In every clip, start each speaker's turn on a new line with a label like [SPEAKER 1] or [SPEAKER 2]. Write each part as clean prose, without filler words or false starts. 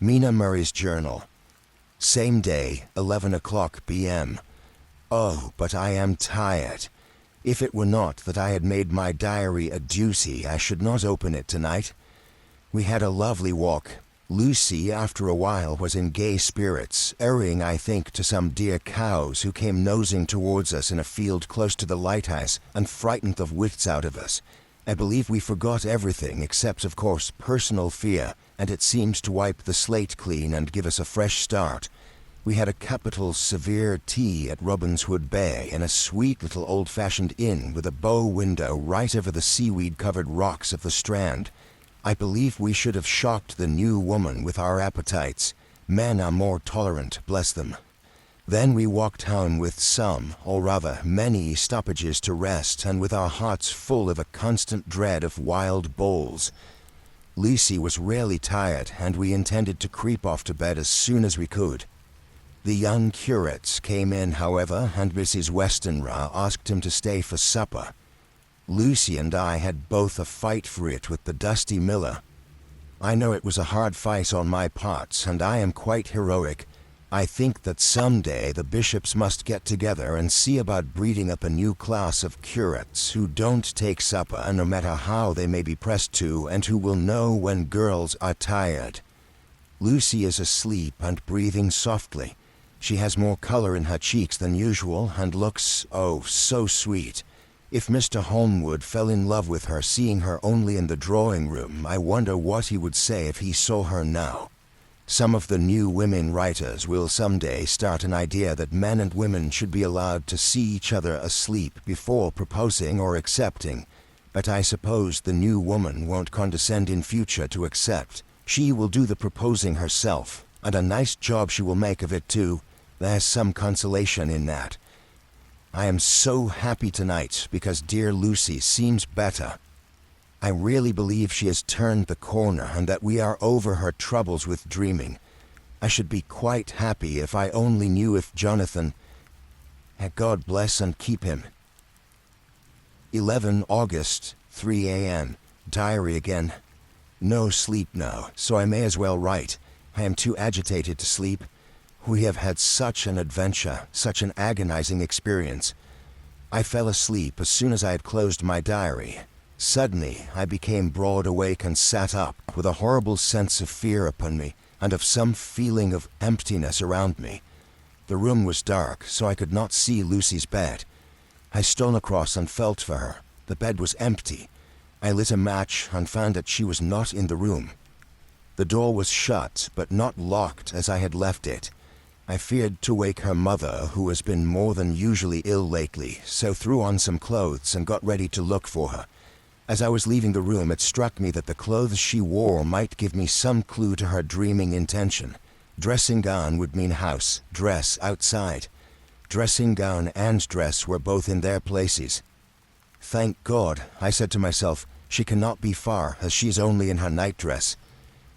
[SPEAKER 1] Mina Murray's journal. Same day, 11 o'clock p.m. Oh, but I am tired. If it were not that I had made my diary a duty, I should not open it tonight. We had a lovely walk. Lucy, after a while, was in gay spirits, owing, I think, to some dear cows who came nosing towards us in a field close to the lighthouse and frightened the wits out of us. I believe we forgot everything except, of course, personal fear, and it seemed to wipe the slate clean and give us a fresh start. We had a capital severe tea at Robbinswood Bay in a sweet little old-fashioned inn with a bow window right over the seaweed-covered rocks of the Strand. I believe we should have shocked the new woman with our appetites. Men are more tolerant, bless them. Then we walked home with some, or rather many, stoppages to rest, and with our hearts full of a constant dread of wild bulls. Lucy was rarely tired, and we intended to creep off to bed as soon as we could. The young curates came in, however, and Mrs. Westenra asked him to stay for supper. Lucy and I had both a fight for it with the dusty miller. I know it was a hard fight on my part, and I am quite heroic. I think that someday the bishops must get together and see about breeding up a new class of curates who don't take supper no matter how they may be pressed to, and who will know when girls are tired. Lucy is asleep and breathing softly. She has more color in her cheeks than usual and looks, oh, so sweet. If Mr. Holmwood fell in love with her seeing her only in the drawing-room, I wonder what he would say if he saw her now. Some of the new women writers will someday start an idea that men and women should be allowed to see each other asleep before proposing or accepting, but I suppose the new woman won't condescend in future to accept. She will do the proposing herself, and a nice job she will make of it too. There's some consolation in that. I am so happy tonight because dear Lucy seems better. I really believe she has turned the corner and that we are over her troubles with dreaming. I should be quite happy if I only knew if Jonathan... God bless and keep him. 11 August, 3 a.m. Diary again. No sleep now, so I may as well write. I am too agitated to sleep. We have had such an adventure, such an agonizing experience. I fell asleep as soon as I had closed my diary. Suddenly, I became broad awake and sat up, with a horrible sense of fear upon me, and of some feeling of emptiness around me. The room was dark, so I could not see Lucy's bed. I stole across and felt for her. The bed was empty. I lit a match and found that she was not in the room. The door was shut, but not locked as I had left it. I feared to wake her mother, who has been more than usually ill lately, so threw on some clothes and got ready to look for her. As I was leaving the room, it struck me that the clothes she wore might give me some clue to her dreaming intention. Dressing gown would mean house, dress outside. Dressing gown and dress were both in their places. Thank God, I said to myself, she cannot be far, as she is only in her nightdress.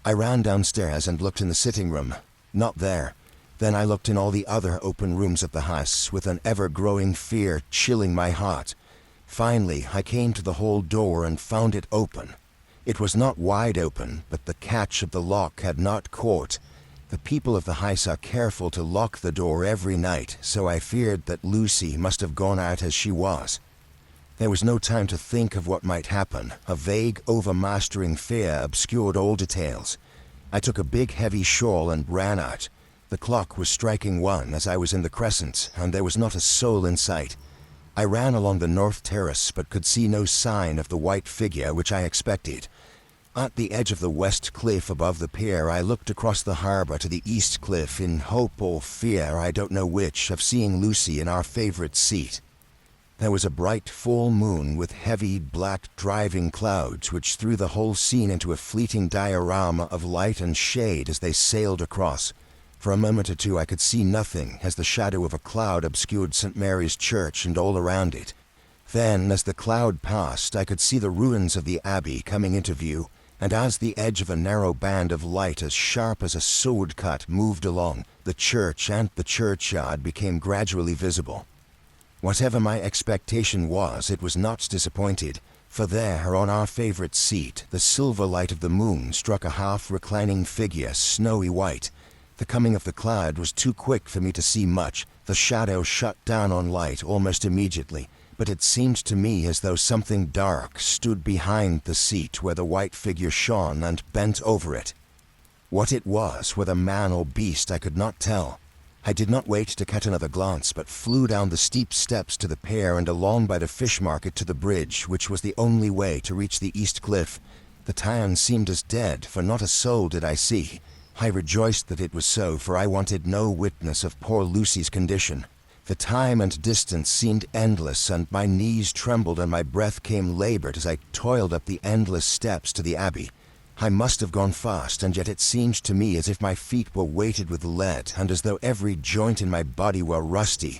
[SPEAKER 1] I ran downstairs and looked in the sitting room. Not there. Then I looked in all the other open rooms of the house, with an ever-growing fear chilling my heart. Finally, I came to the hall door and found it open. It was not wide open, but the catch of the lock had not caught. The people of the house are careful to lock the door every night, so I feared that Lucy must have gone out as she was. There was no time to think of what might happen. A vague, overmastering fear obscured all details. I took a big, heavy shawl and ran out. The clock was striking 1 as I was in the crescent, and there was not a soul in sight. I ran along the north terrace, but could see no sign of the white figure which I expected. At the edge of the west cliff above the pier, I looked across the harbour to the east cliff in hope or fear, I don't know which, of seeing Lucy in our favourite seat. There was a bright full moon with heavy, black, driving clouds which threw the whole scene into a fleeting diorama of light and shade as they sailed across. For a moment or two I could see nothing, as the shadow of a cloud obscured St. Mary's Church and all around it. Then, as the cloud passed, I could see the ruins of the abbey coming into view, and as the edge of a narrow band of light as sharp as a sword cut moved along, the church and the churchyard became gradually visible. Whatever my expectation was, it was not disappointed, For there, on our favorite seat, the silver light of the moon struck a half-reclining figure, snowy white. The coming of the cloud was too quick for me to see much. The shadow shut down on light almost immediately, but it seemed to me as though something dark stood behind the seat where the white figure shone and bent over it. What it was, whether man or beast, I could not tell. I did not wait to catch another glance, but flew down the steep steps to the pier and along by the fish market to the bridge, which was the only way to reach the east cliff. The town seemed as dead, for not a soul did I see. I rejoiced that it was so, for I wanted no witness of poor Lucy's condition. The time and distance seemed endless, and my knees trembled and my breath came labored as I toiled up the endless steps to the abbey. I must have gone fast, and yet it seemed to me as if my feet were weighted with lead, and as though every joint in my body were rusty.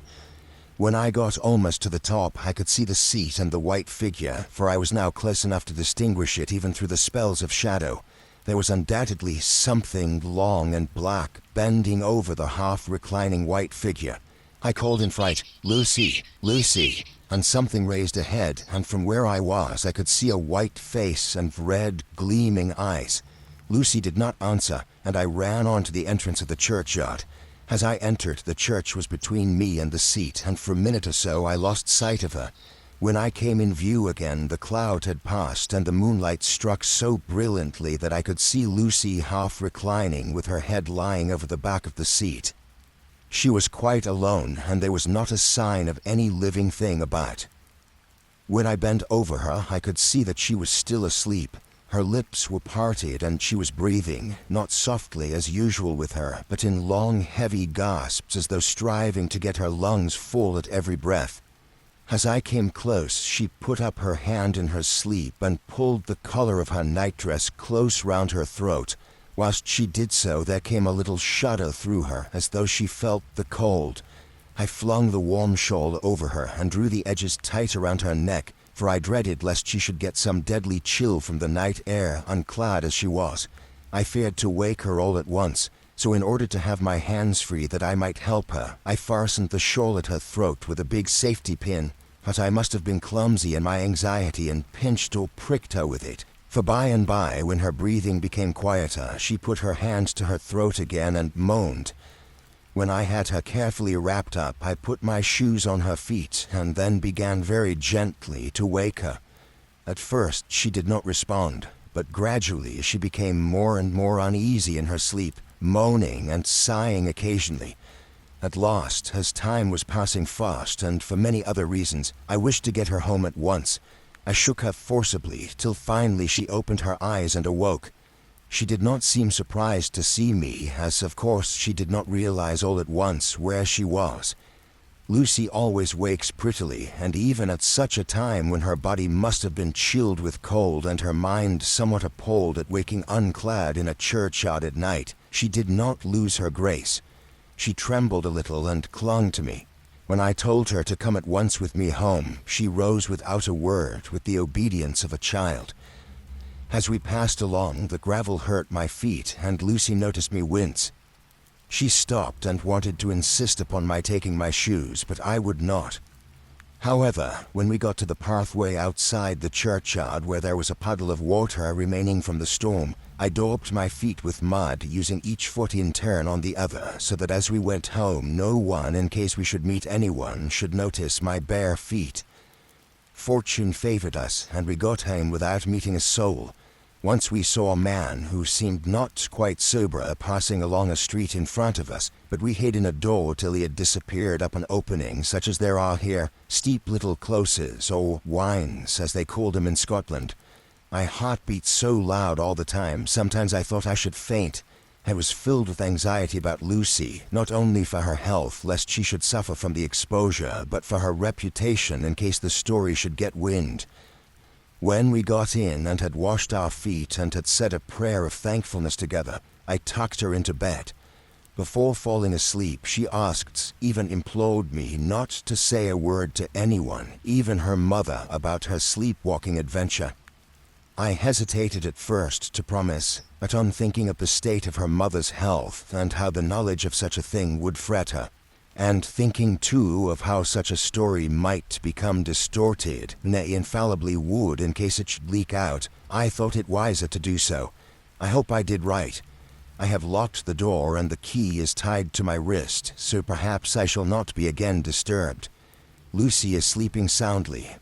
[SPEAKER 1] When I got almost to the top, I could see the seat and the white figure, for I was now close enough to distinguish it even through the spells of shadow. There was undoubtedly something long and black bending over the half-reclining white figure. I called in fright, "Lucy, Lucy," and something raised a head, and from where I was I could see a white face and red, gleaming eyes. Lucy did not answer, and I ran on to the entrance of the churchyard. As I entered, the church was between me and the seat, and for a minute or so I lost sight of her. When I came in view again, the cloud had passed, and the moonlight struck so brilliantly that I could see Lucy half reclining with her head lying over the back of the seat. She was quite alone, and there was not a sign of any living thing about. When I bent over her, I could see that she was still asleep. Her lips were parted, and she was breathing, not softly as usual with her, but in long, heavy gasps, as though striving to get her lungs full at every breath. As I came close, she put up her hand in her sleep and pulled the collar of her nightdress close round her throat. Whilst she did so, there came a little shudder through her, as though she felt the cold. I flung the warm shawl over her and drew the edges tight around her neck, for I dreaded lest she should get some deadly chill from the night air, unclad as she was. I feared to wake her all at once, so in order to have my hands free that I might help her, I fastened the shawl at her throat with a big safety pin, but I must have been clumsy in my anxiety and pinched or pricked her with it. For by and by, when her breathing became quieter, she put her hand to her throat again and moaned. When I had her carefully wrapped up, I put my shoes on her feet and then began very gently to wake her. At first she did not respond, but gradually she became more and more uneasy in her sleep, moaning and sighing occasionally. At last, as time was passing fast and for many other reasons, I wished to get her home at once. I shook her forcibly, till finally she opened her eyes and awoke. She did not seem surprised to see me, as of course she did not realize all at once where she was. Lucy always wakes prettily, and even at such a time when her body must have been chilled with cold and her mind somewhat appalled at waking unclad in a churchyard at night, she did not lose her grace. She trembled a little and clung to me. When I told her to come at once with me home, she rose without a word, with the obedience of a child. As we passed along, the gravel hurt my feet, and Lucy noticed me wince. She stopped and wanted to insist upon my taking my shoes, but I would not. However, when we got to the pathway outside the churchyard where there was a puddle of water remaining from the storm, I daubed my feet with mud, using each foot in turn on the other, so that as we went home, no one, in case we should meet anyone, should notice my bare feet. Fortune favored us, and we got home without meeting a soul. Once we saw a man who seemed not quite sober passing along a street in front of us, but we hid in a door till he had disappeared up an opening such as there are here, steep little closes, or wynds, as they called them in Scotland. My heart beat so loud all the time, sometimes I thought I should faint. I was filled with anxiety about Lucy, not only for her health, lest she should suffer from the exposure, but for her reputation in case the story should get wind. When we got in and had washed our feet and had said a prayer of thankfulness together, I tucked her into bed. Before falling asleep, she asked, even implored me, not to say a word to anyone, even her mother, about her sleepwalking adventure. I hesitated at first to promise, but on thinking of the state of her mother's health and how the knowledge of such a thing would fret her, And thinking too of how such a story might become distorted, nay, infallibly would in case it should leak out, I thought it wiser to do so. I hope I did right. I have locked the door and the key is tied to my wrist, so perhaps I shall not be again disturbed. Lucy is sleeping soundly.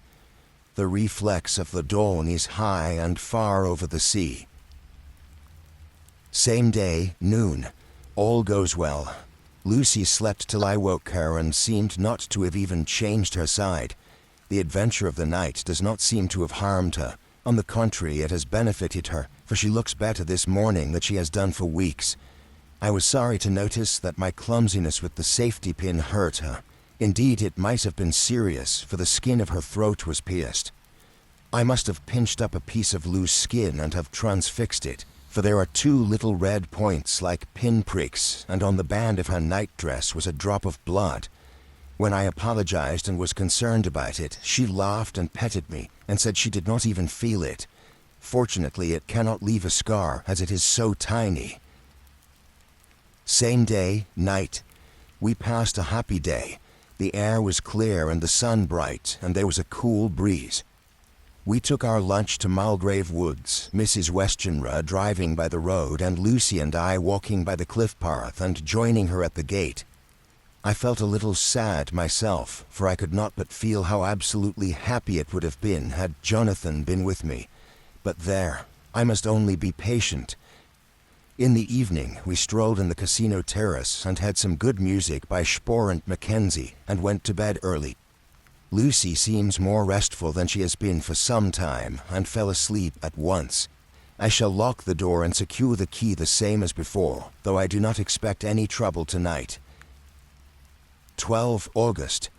[SPEAKER 1] The reflex of the dawn is high and far over the sea. Same day, noon. All goes well. Lucy slept till I woke her and seemed not to have even changed her side. The adventure of the night does not seem to have harmed her. On the contrary, it has benefited her, for she looks better this morning than she has done for weeks. I was sorry to notice that my clumsiness with the safety pin hurt her. Indeed, it might have been serious, for the skin of her throat was pierced. I must have pinched up a piece of loose skin and have transfixed it, for there are 2 little red points like pinpricks, and on the band of her nightdress was a drop of blood. When I apologized and was concerned about it, she laughed and petted me, and said she did not even feel it. Fortunately, it cannot leave a scar, as it is so tiny. Same day, night. We passed a happy day. The air was clear and the sun bright, and there was a cool breeze. We took our lunch to Mulgrave Woods, Mrs. Westenra driving by the road and Lucy and I walking by the cliff path and joining her at the gate. I felt a little sad myself, for I could not but feel how absolutely happy it would have been had Jonathan been with me. But there, I must only be patient. In the evening, we strolled in the casino terrace and had some good music by Spohr and Mackenzie and went to bed early. Lucy seems more restful than she has been for some time and fell asleep at once. I shall lock the door and secure the key the same as before, though I do not expect any trouble tonight. 12 August.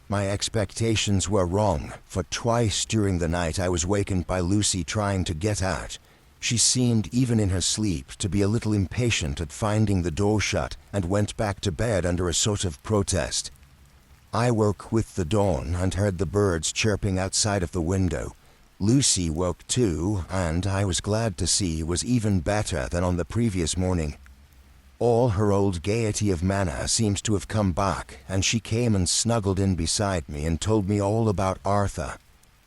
[SPEAKER 1] My expectations were wrong, for twice during the night I was wakened by Lucy trying to get out. She seemed, even in her sleep, to be a little impatient at finding the door shut and went back to bed under a sort of protest. I woke with the dawn and heard the birds chirping outside of the window. Lucy woke too, and I was glad to see was even better than on the previous morning. All her old gaiety of manner seems to have come back, and she came and snuggled in beside me and told me all about Arthur.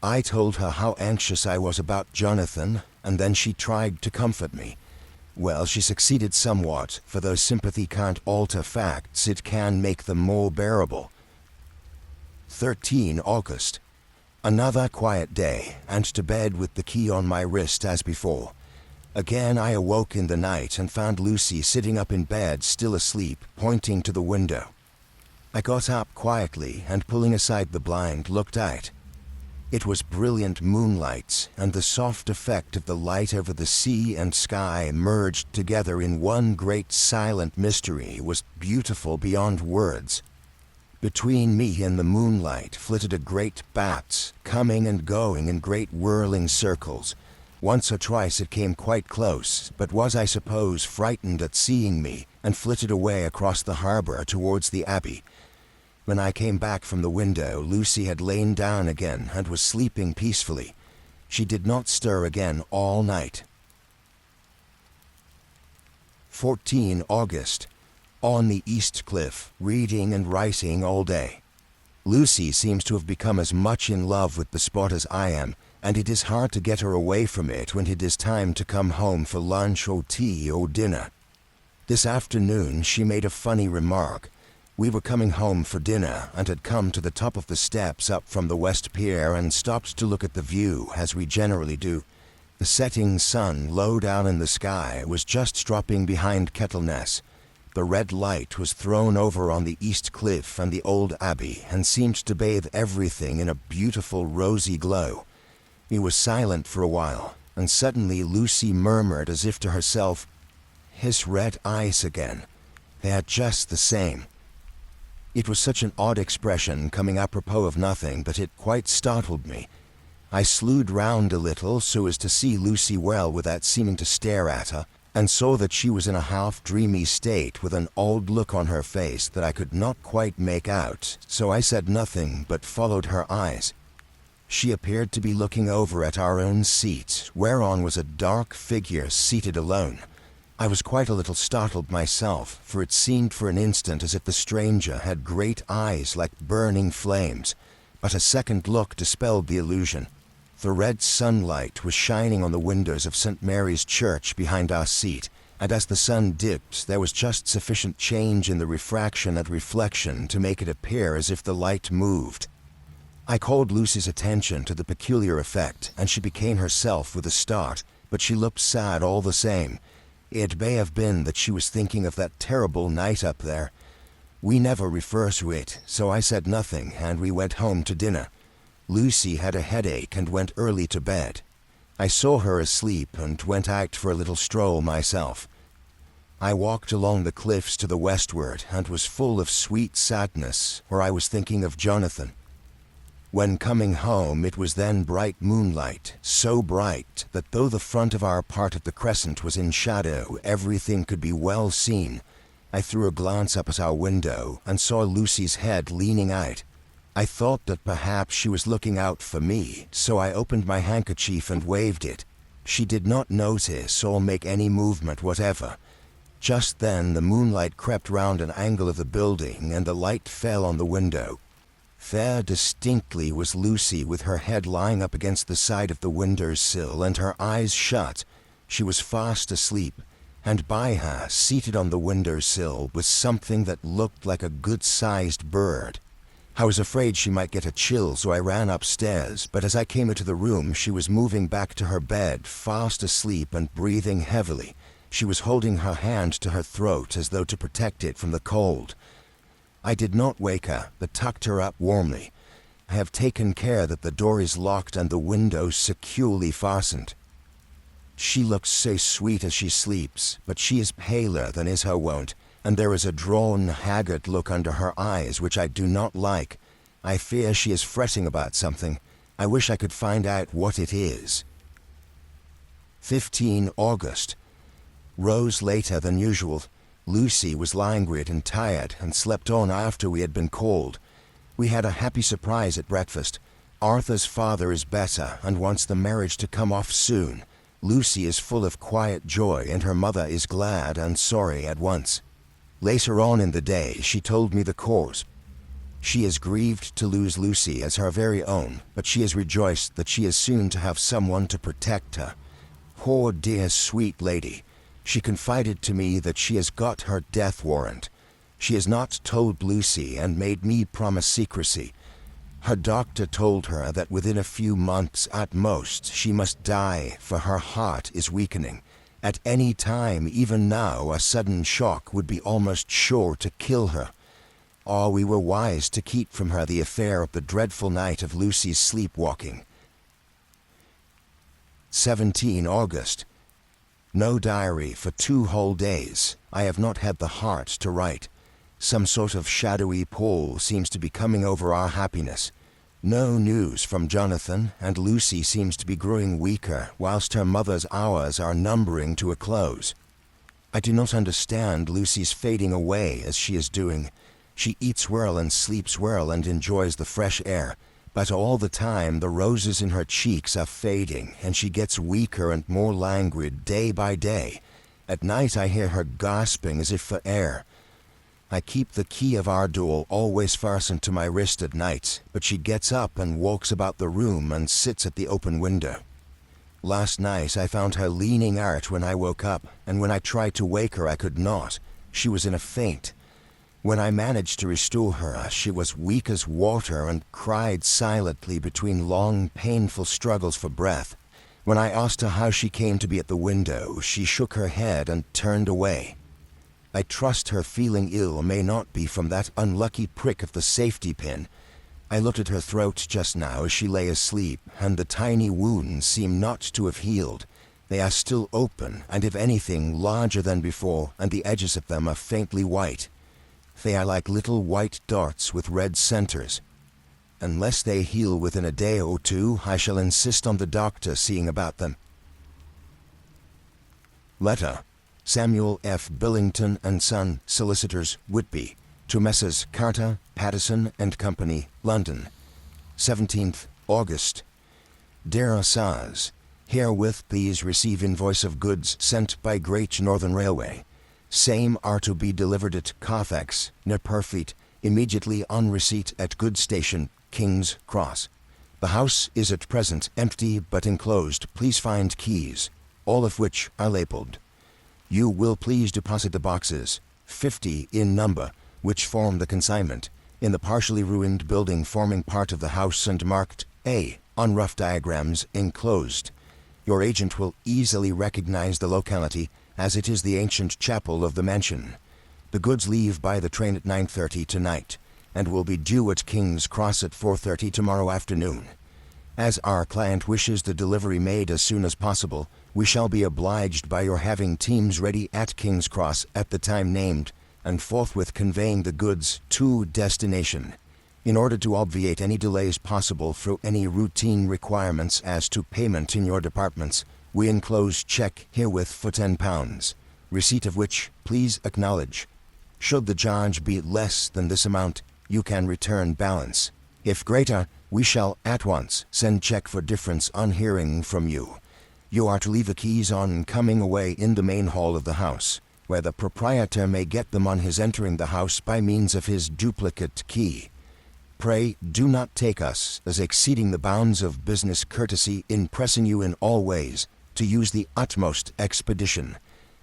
[SPEAKER 1] I told her how anxious I was about Jonathan, and then she tried to comfort me. Well, she succeeded somewhat, for though sympathy can't alter facts, it can make them more bearable. 13 August. Another quiet day, and to bed with the key on my wrist as before. Again I awoke in the night and found Lucy sitting up in bed, still asleep, pointing to the window. I got up quietly and, pulling aside the blind, looked out. It was brilliant moonlight, and the soft effect of the light over the sea and sky merged together in one great silent mystery was beautiful beyond words. Between me and the moonlight flitted a great bat, coming and going in great whirling circles. Once or twice it came quite close, but was, I suppose, frightened at seeing me, and flitted away across the harbor towards the abbey. When I came back from the window, Lucy had lain down again and was sleeping peacefully. She did not stir again all night. 14 August. On the East Cliff, reading and writing all day. Lucy seems to have become as much in love with the spot as I am, and it is hard to get her away from it when it is time to come home for lunch or tea or dinner. This afternoon she made a funny remark. We were coming home for dinner and had come to the top of the steps up from the West Pier and stopped to look at the view, as we generally do. The setting sun, low down in the sky, was just dropping behind Kettleness. The red light was thrown over on the East Cliff and the old abbey and seemed to bathe everything in a beautiful rosy glow. We were silent for a while, and suddenly Lucy murmured as if to herself, "His red eyes again. They are just the same." It was such an odd expression coming apropos of nothing, but it quite startled me. I slewed round a little so as to see Lucy well without seeming to stare at her, and saw that she was in a half-dreamy state with an odd look on her face that I could not quite make out, so I said nothing but followed her eyes. She appeared to be looking over at our own seat, whereon was a dark figure seated alone. I was quite a little startled myself, for it seemed for an instant as if the stranger had great eyes like burning flames, but a second look dispelled the illusion. The red sunlight was shining on the windows of St. Mary's Church behind our seat, and as the sun dipped, there was just sufficient change in the refraction and reflection to make it appear as if the light moved. I called Lucy's attention to the peculiar effect, and she became herself with a start, but she looked sad all the same. It may have been that she was thinking of that terrible night up there. We never refer to it, so I said nothing, and we went home to dinner. Lucy had a headache and went early to bed. I saw her asleep and went out for a little stroll myself. I walked along the cliffs to the westward and was full of sweet sadness, for I was thinking of Jonathan. When coming home, it was then bright moonlight, so bright that though the front of our part of the crescent was in shadow, everything could be well seen. I threw a glance up at our window and saw Lucy's head leaning out. I thought that perhaps she was looking out for me, so I opened my handkerchief and waved it. She did not notice or make any movement whatever. Just then the moonlight crept round an angle of the building and the light fell on the window. There distinctly was Lucy with her head lying up against the side of the window-sill and her eyes shut. She was fast asleep, and by her, seated on the window-sill, was something that looked like a good-sized bird. I was afraid she might get a chill, so I ran upstairs, but as I came into the room she was moving back to her bed, fast asleep and breathing heavily. She was holding her hand to her throat as though to protect it from the cold. I did not wake her, but tucked her up warmly. I have taken care that the door is locked and the window securely fastened. She looks so sweet as she sleeps, but she is paler than is her wont, and there is a drawn, haggard look under her eyes which I do not like. I fear she is fretting about something. I wish I could find out what it is. 15 August. Rose later than usual. Lucy was languid and tired and slept on after we had been called. We had a happy surprise at breakfast. Arthur's father is better and wants the marriage to come off soon. Lucy is full of quiet joy and her mother is glad and sorry at once. Later on in the day she told me the cause. She is grieved to lose Lucy as her very own, but she is rejoiced that she is soon to have someone to protect her. Poor dear sweet lady. She confided to me that she has got her death warrant. She has not told Lucy and made me promise secrecy. Her doctor told her that within a few months at most she must die, for her heart is weakening. At any time, even now, a sudden shock would be almost sure to kill her. Oh, we were wise to keep from her the affair of the dreadful night of Lucy's sleepwalking. 17 August. No diary for 2 whole days. I have not had the heart to write. Some sort of shadowy pall seems to be coming over our happiness. No news from Jonathan, and Lucy seems to be growing weaker, whilst her mother's hours are numbering to a close. I do not understand Lucy's fading away as she is doing. She eats well and sleeps well and enjoys the fresh air. But all the time the roses in her cheeks are fading, and she gets weaker and more languid day by day. At night I hear her gasping as if for air. I keep the key of our door always fastened to my wrist at night, but she gets up and walks about the room and sits at the open window. Last night I found her leaning out when I woke up, and when I tried to wake her I could not. She was in a faint. When I managed to restore her, she was weak as water and cried silently between long, painful struggles for breath. When I asked her how she came to be at the window, she shook her head and turned away. I trust her feeling ill may not be from that unlucky prick of the safety pin. I looked at her throat just now as she lay asleep, and the tiny wounds seem not to have healed. They are still open, and if anything, larger than before, and the edges of them are faintly white. They are like little white dots with red centers. Unless they heal within a day or two, I shall insist on the doctor seeing about them. Letter. Samuel F. Billington and Son, Solicitors, Whitby, to Messrs. Carter, Pattison and Company, London. 17th August. Dear Sirs, Herewith please receive invoice of goods sent by Great Northern Railway. Same are to be delivered at Carfax, near Purfleet, immediately on receipt at goods station, King's Cross. The house is at present empty but enclosed. Please find keys, all of which are labeled. You will please deposit the boxes, 50 in number, which form the consignment, in the partially ruined building forming part of the house and marked A on rough diagrams enclosed. Your agent will easily recognize the locality, as it is the ancient chapel of the mansion. The goods leave by the train at 9:30 tonight, and will be due at King's Cross at 4:30 tomorrow afternoon. As our client wishes the delivery made as soon as possible, we shall be obliged by your having teams ready at King's Cross at the time named, and forthwith conveying the goods to destination. In order to obviate any delays possible through any routine requirements as to payment in your departments, we enclose check herewith for £10, receipt of which please acknowledge. Should the charge be less than this amount, you can return balance. If greater, we shall at once send check for difference on hearing from you. You are to leave the keys on coming away in the main hall of the house, where the proprietor may get them on his entering the house by means of his duplicate key. Pray do not take us as exceeding the bounds of business courtesy in pressing you in all ways to use the utmost expedition.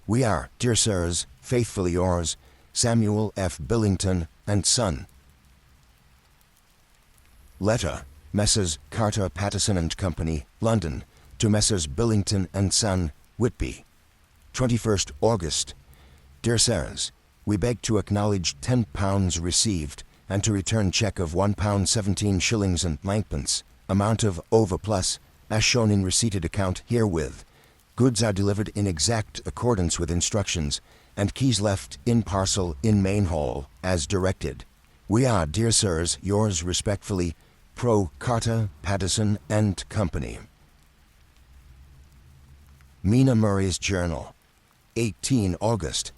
[SPEAKER 1] We are, dear sirs, faithfully yours, Samuel F. Billington and Son. Letter, Messrs. Carter, Pattison and Company, London, to Messrs. Billington and Son, Whitby. 21st August. Dear sirs, we beg to acknowledge £10 received, and to return check of £1 17 shillings and ninepence, amount of overplus, as shown in receipted account herewith. Goods are delivered in exact accordance with instructions, and keys left in parcel in main hall, as directed. We are, dear sirs, yours respectfully, Pro Carter, Pattison and Company. Mina Murray's Journal, 18 August.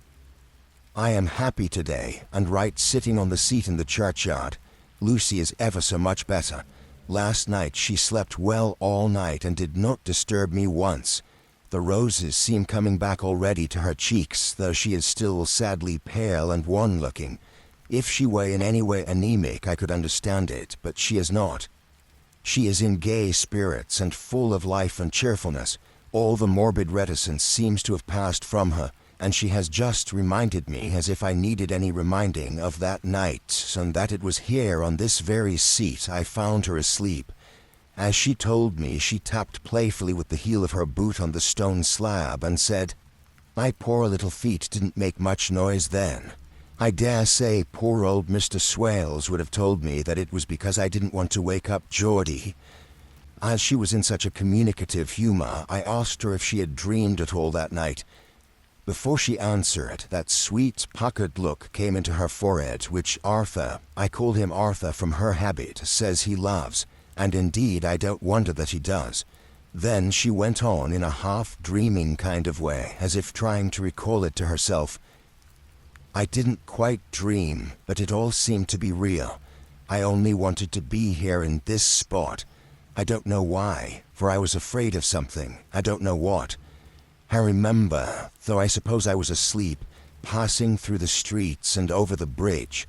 [SPEAKER 1] I am happy today, and right sitting on the seat in the churchyard. Lucy is ever so much better. Last night she slept well all night and did not disturb me once. The roses seem coming back already to her cheeks, though she is still sadly pale and wan-looking. If she were in any way anemic, I could understand it, but she is not. She is in gay spirits and full of life and cheerfulness. All the morbid reticence seems to have passed from her, and she has just reminded me, as if I needed any reminding, of that night, and that it was here on this very seat I found her asleep. As she told me, she tapped playfully with the heel of her boot on the stone slab and said, "My poor little feet didn't make much noise then. I dare say poor old Mr. Swales would have told me that it was because I didn't want to wake up Geordie." As she was in such a communicative humor, I asked her if she had dreamed at all that night. Before she answered, that sweet, puckered look came into her forehead, which Arthur, I call him Arthur from her habit, says he loves, and indeed I don't wonder that he does. Then she went on in a half-dreaming kind of way, as if trying to recall it to herself. I didn't quite dream, but it all seemed to be real. I only wanted to be here in this spot. I don't know why, for I was afraid of something, I don't know what. I remember, though I suppose I was asleep, passing through the streets and over the bridge.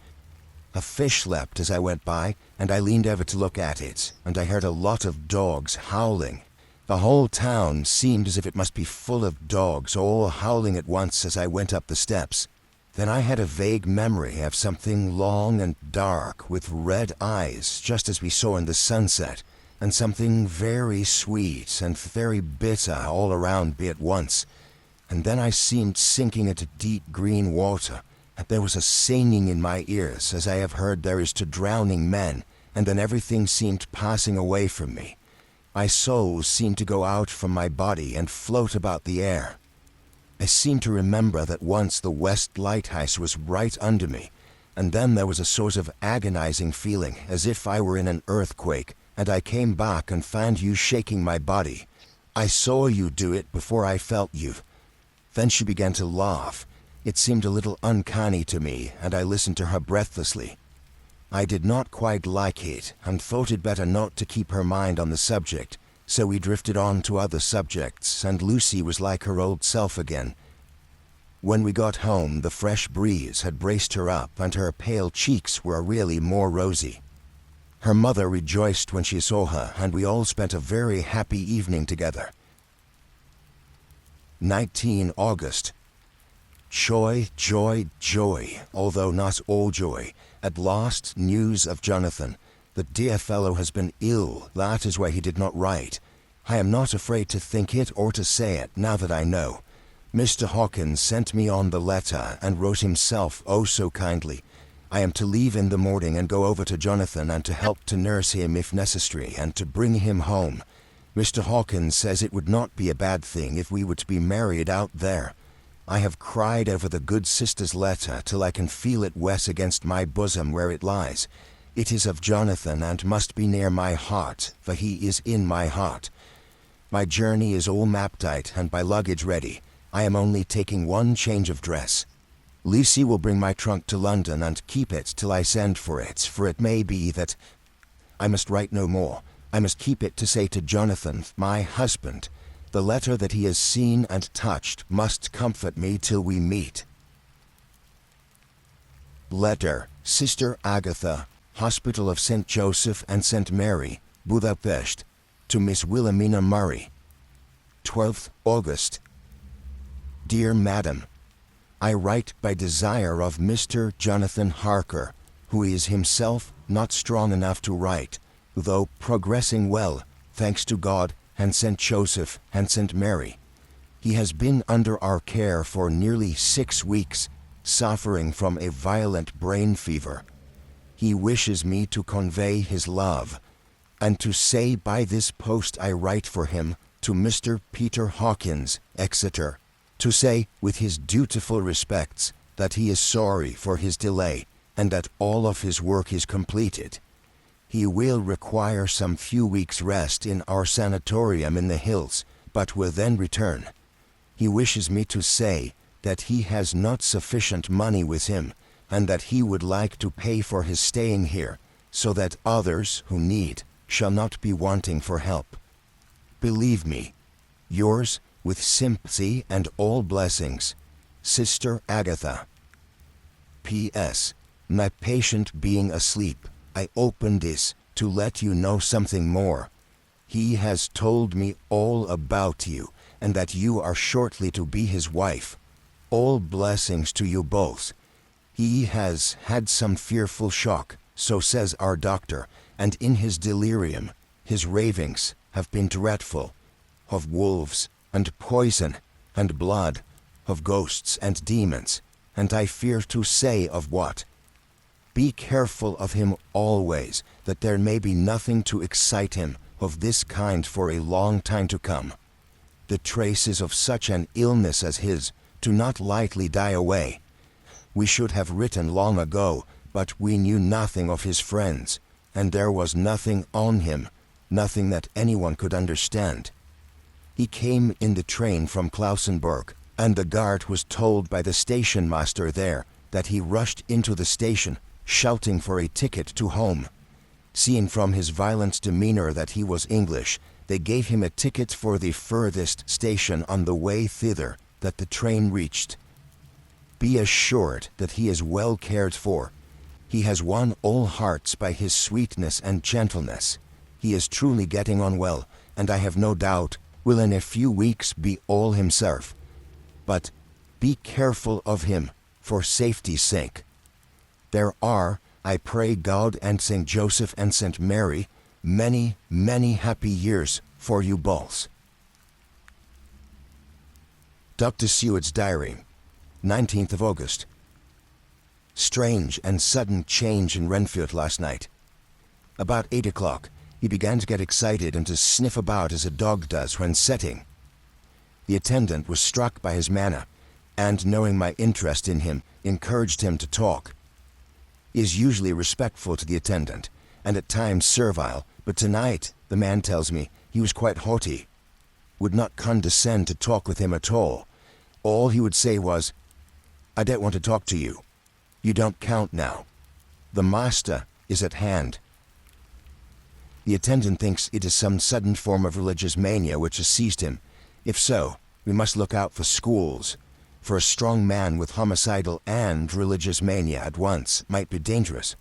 [SPEAKER 1] A fish leapt as I went by, and I leaned over to look at it, and I heard a lot of dogs howling. The whole town seemed as if it must be full of dogs, all howling at once as I went up the steps. Then I had a vague memory of something long and dark, with red eyes, just as we saw in the sunset, and something very sweet and very bitter all around me at once. And then I seemed sinking into deep green water, and there was a singing in my ears, as I have heard there is to drowning men, and then everything seemed passing away from me. My soul seemed to go out from my body and float about the air. I seem to remember that once the West Lighthouse was right under me, and then there was a sort of agonizing feeling, as if I were in an earthquake, and I came back and found you shaking my body. I saw you do it before I felt you. Then she began to laugh. It seemed a little uncanny to me, and I listened to her breathlessly. I did not quite like it, and thought it better not to keep her mind on the subject, so we drifted on to other subjects, and Lucy was like her old self again. When we got home, the fresh breeze had braced her up, and her pale cheeks were really more rosy. Her mother rejoiced when she saw her, and we all spent a very happy evening together. 19 August. Joy, joy, joy, although not all joy. At last, news of Jonathan. The dear fellow has been ill, that is why he did not write. I am not afraid to think it or to say it, now that I know. Mr. Hawkins sent me on the letter, and wrote himself oh so kindly. I am to leave in the morning and go over to Jonathan, and to help to nurse him if necessary, and to bring him home. Mr. Hawkins says it would not be a bad thing if we were to be married out there. I have cried over the good sister's letter till I can feel it wet against my bosom where it lies. It is of Jonathan, and must be near my heart, for he is in my heart. My journey is all mapped out, and my luggage ready. I am only taking one change of dress. Lucy will bring my trunk to London and keep it till I send for it may be that I must write no more. I must keep it to say to Jonathan, my husband. The letter that he has seen and touched must comfort me till we meet. Letter, Sister Agatha, Hospital of St. Joseph and St. Mary, Budapest, to Miss Wilhelmina Murray. 12th August. Dear Madam, I write by desire of Mr. Jonathan Harker, who is himself not strong enough to write, though progressing well, thanks to God and St. Joseph and St. Mary. He has been under our care for nearly 6 weeks, suffering from a violent brain fever. He wishes me to convey his love, and to say by this post I write for him to Mr. Peter Hawkins, Exeter, to say, with his dutiful respects, that he is sorry for his delay, and that all of his work is completed. He will require some few weeks' rest in our sanatorium in the hills, but will then return. He wishes me to say that he has not sufficient money with him, and that he would like to pay for his staying here, so that others who need shall not be wanting for help. Believe me, yours, with sympathy and all blessings, Sister Agatha. P.S. My patient being asleep, I open this to let you know something more. He has told me all about you, and that you are shortly to be his wife. All blessings to you both. He has had some fearful shock, so says our doctor, and in his delirium, his ravings have been dreadful, of wolves, and poison, and blood, of ghosts and demons, and I fear to say of what. Be careful of him always, that there may be nothing to excite him of this kind for a long time to come. The traces of such an illness as his do not lightly die away. We should have written long ago, but we knew nothing of his friends, and there was nothing on him, nothing that anyone could understand. He came in the train from Klausenburg, and the guard was told by the station master there that he rushed into the station, shouting for a ticket to home. Seeing from his violent demeanor that he was English, they gave him a ticket for the furthest station on the way thither that the train reached. Be assured that he is well cared for. He has won all hearts by his sweetness and gentleness. He is truly getting on well, and I have no doubt will in a few weeks be all himself. But be careful of him, for safety's sake. There are, I pray God and St. Joseph and St. Mary, many, many happy years for you both. Dr. Seward's Diary, 19th of August. Strange and sudden change in Renfield last night. About 8 o'clock, he began to get excited and to sniff about as a dog does when setting. The attendant was struck by his manner, and knowing my interest in him, encouraged him to talk. He is usually respectful to the attendant, and at times servile, but tonight, the man tells me, he was quite haughty, would not condescend to talk with him at all. All he would say was, "I don't want to talk to you. You don't count now. The master is at hand." The attendant thinks it is some sudden form of religious mania which has seized him. If so, we must look out for schools, for a strong man with homicidal and religious mania at once might be dangerous.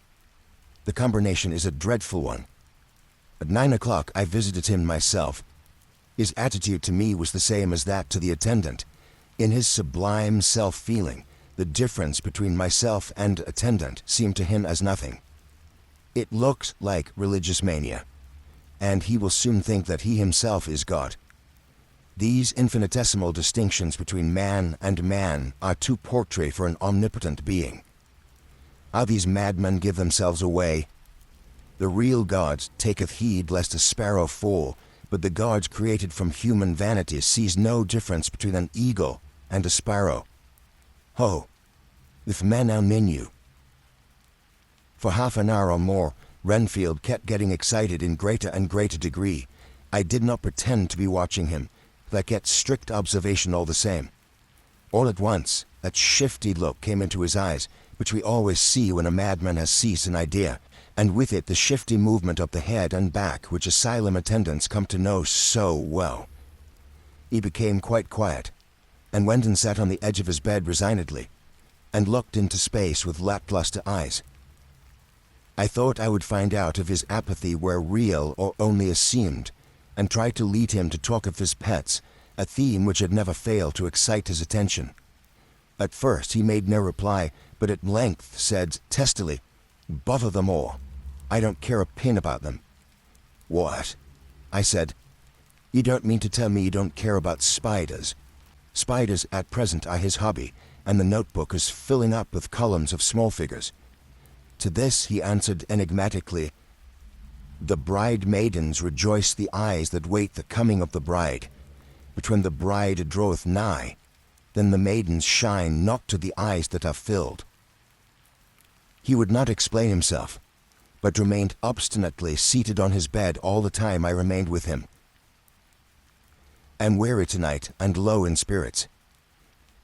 [SPEAKER 1] The combination is a dreadful one. At 9 o'clock I visited him myself. His attitude to me was the same as that to the attendant. In his sublime self-feeling, the difference between myself and attendant seemed to him as nothing. It looked like religious mania, and he will soon think that he himself is God. These infinitesimal distinctions between man and man are too paltry for an omnipotent being. How these madmen give themselves away! The real God taketh heed lest a sparrow fall, but the God created from human vanity sees no difference between an eagle and a sparrow. Ho! If men now knew. For half an hour or more, Renfield kept getting excited in greater and greater degree. I did not pretend to be watching him, but I kept strict observation all the same. All at once, that shifty look came into his eyes, which we always see when a madman has seized an idea, and with it the shifty movement of the head and back which asylum attendants come to know so well. He became quite quiet, and went and sat on the edge of his bed resignedly, and looked into space with lackluster eyes. I thought I would find out if his apathy were real or only assumed, and tried to lead him to talk of his pets, a theme which had never failed to excite his attention. At first he made no reply, but at length said testily, "Bother them all. I don't care a pin about them." "What?" I said. "You don't mean to tell me you don't care about spiders?" Spiders at present are his hobby, and the notebook is filling up with columns of small figures. To this he answered enigmatically, "The bride maidens rejoice the eyes that wait the coming of the bride. But when the bride draweth nigh, then the maidens shine not to the eyes that are filled." He would not explain himself, but remained obstinately seated on his bed all the time I remained with him. I am weary tonight and low in spirits.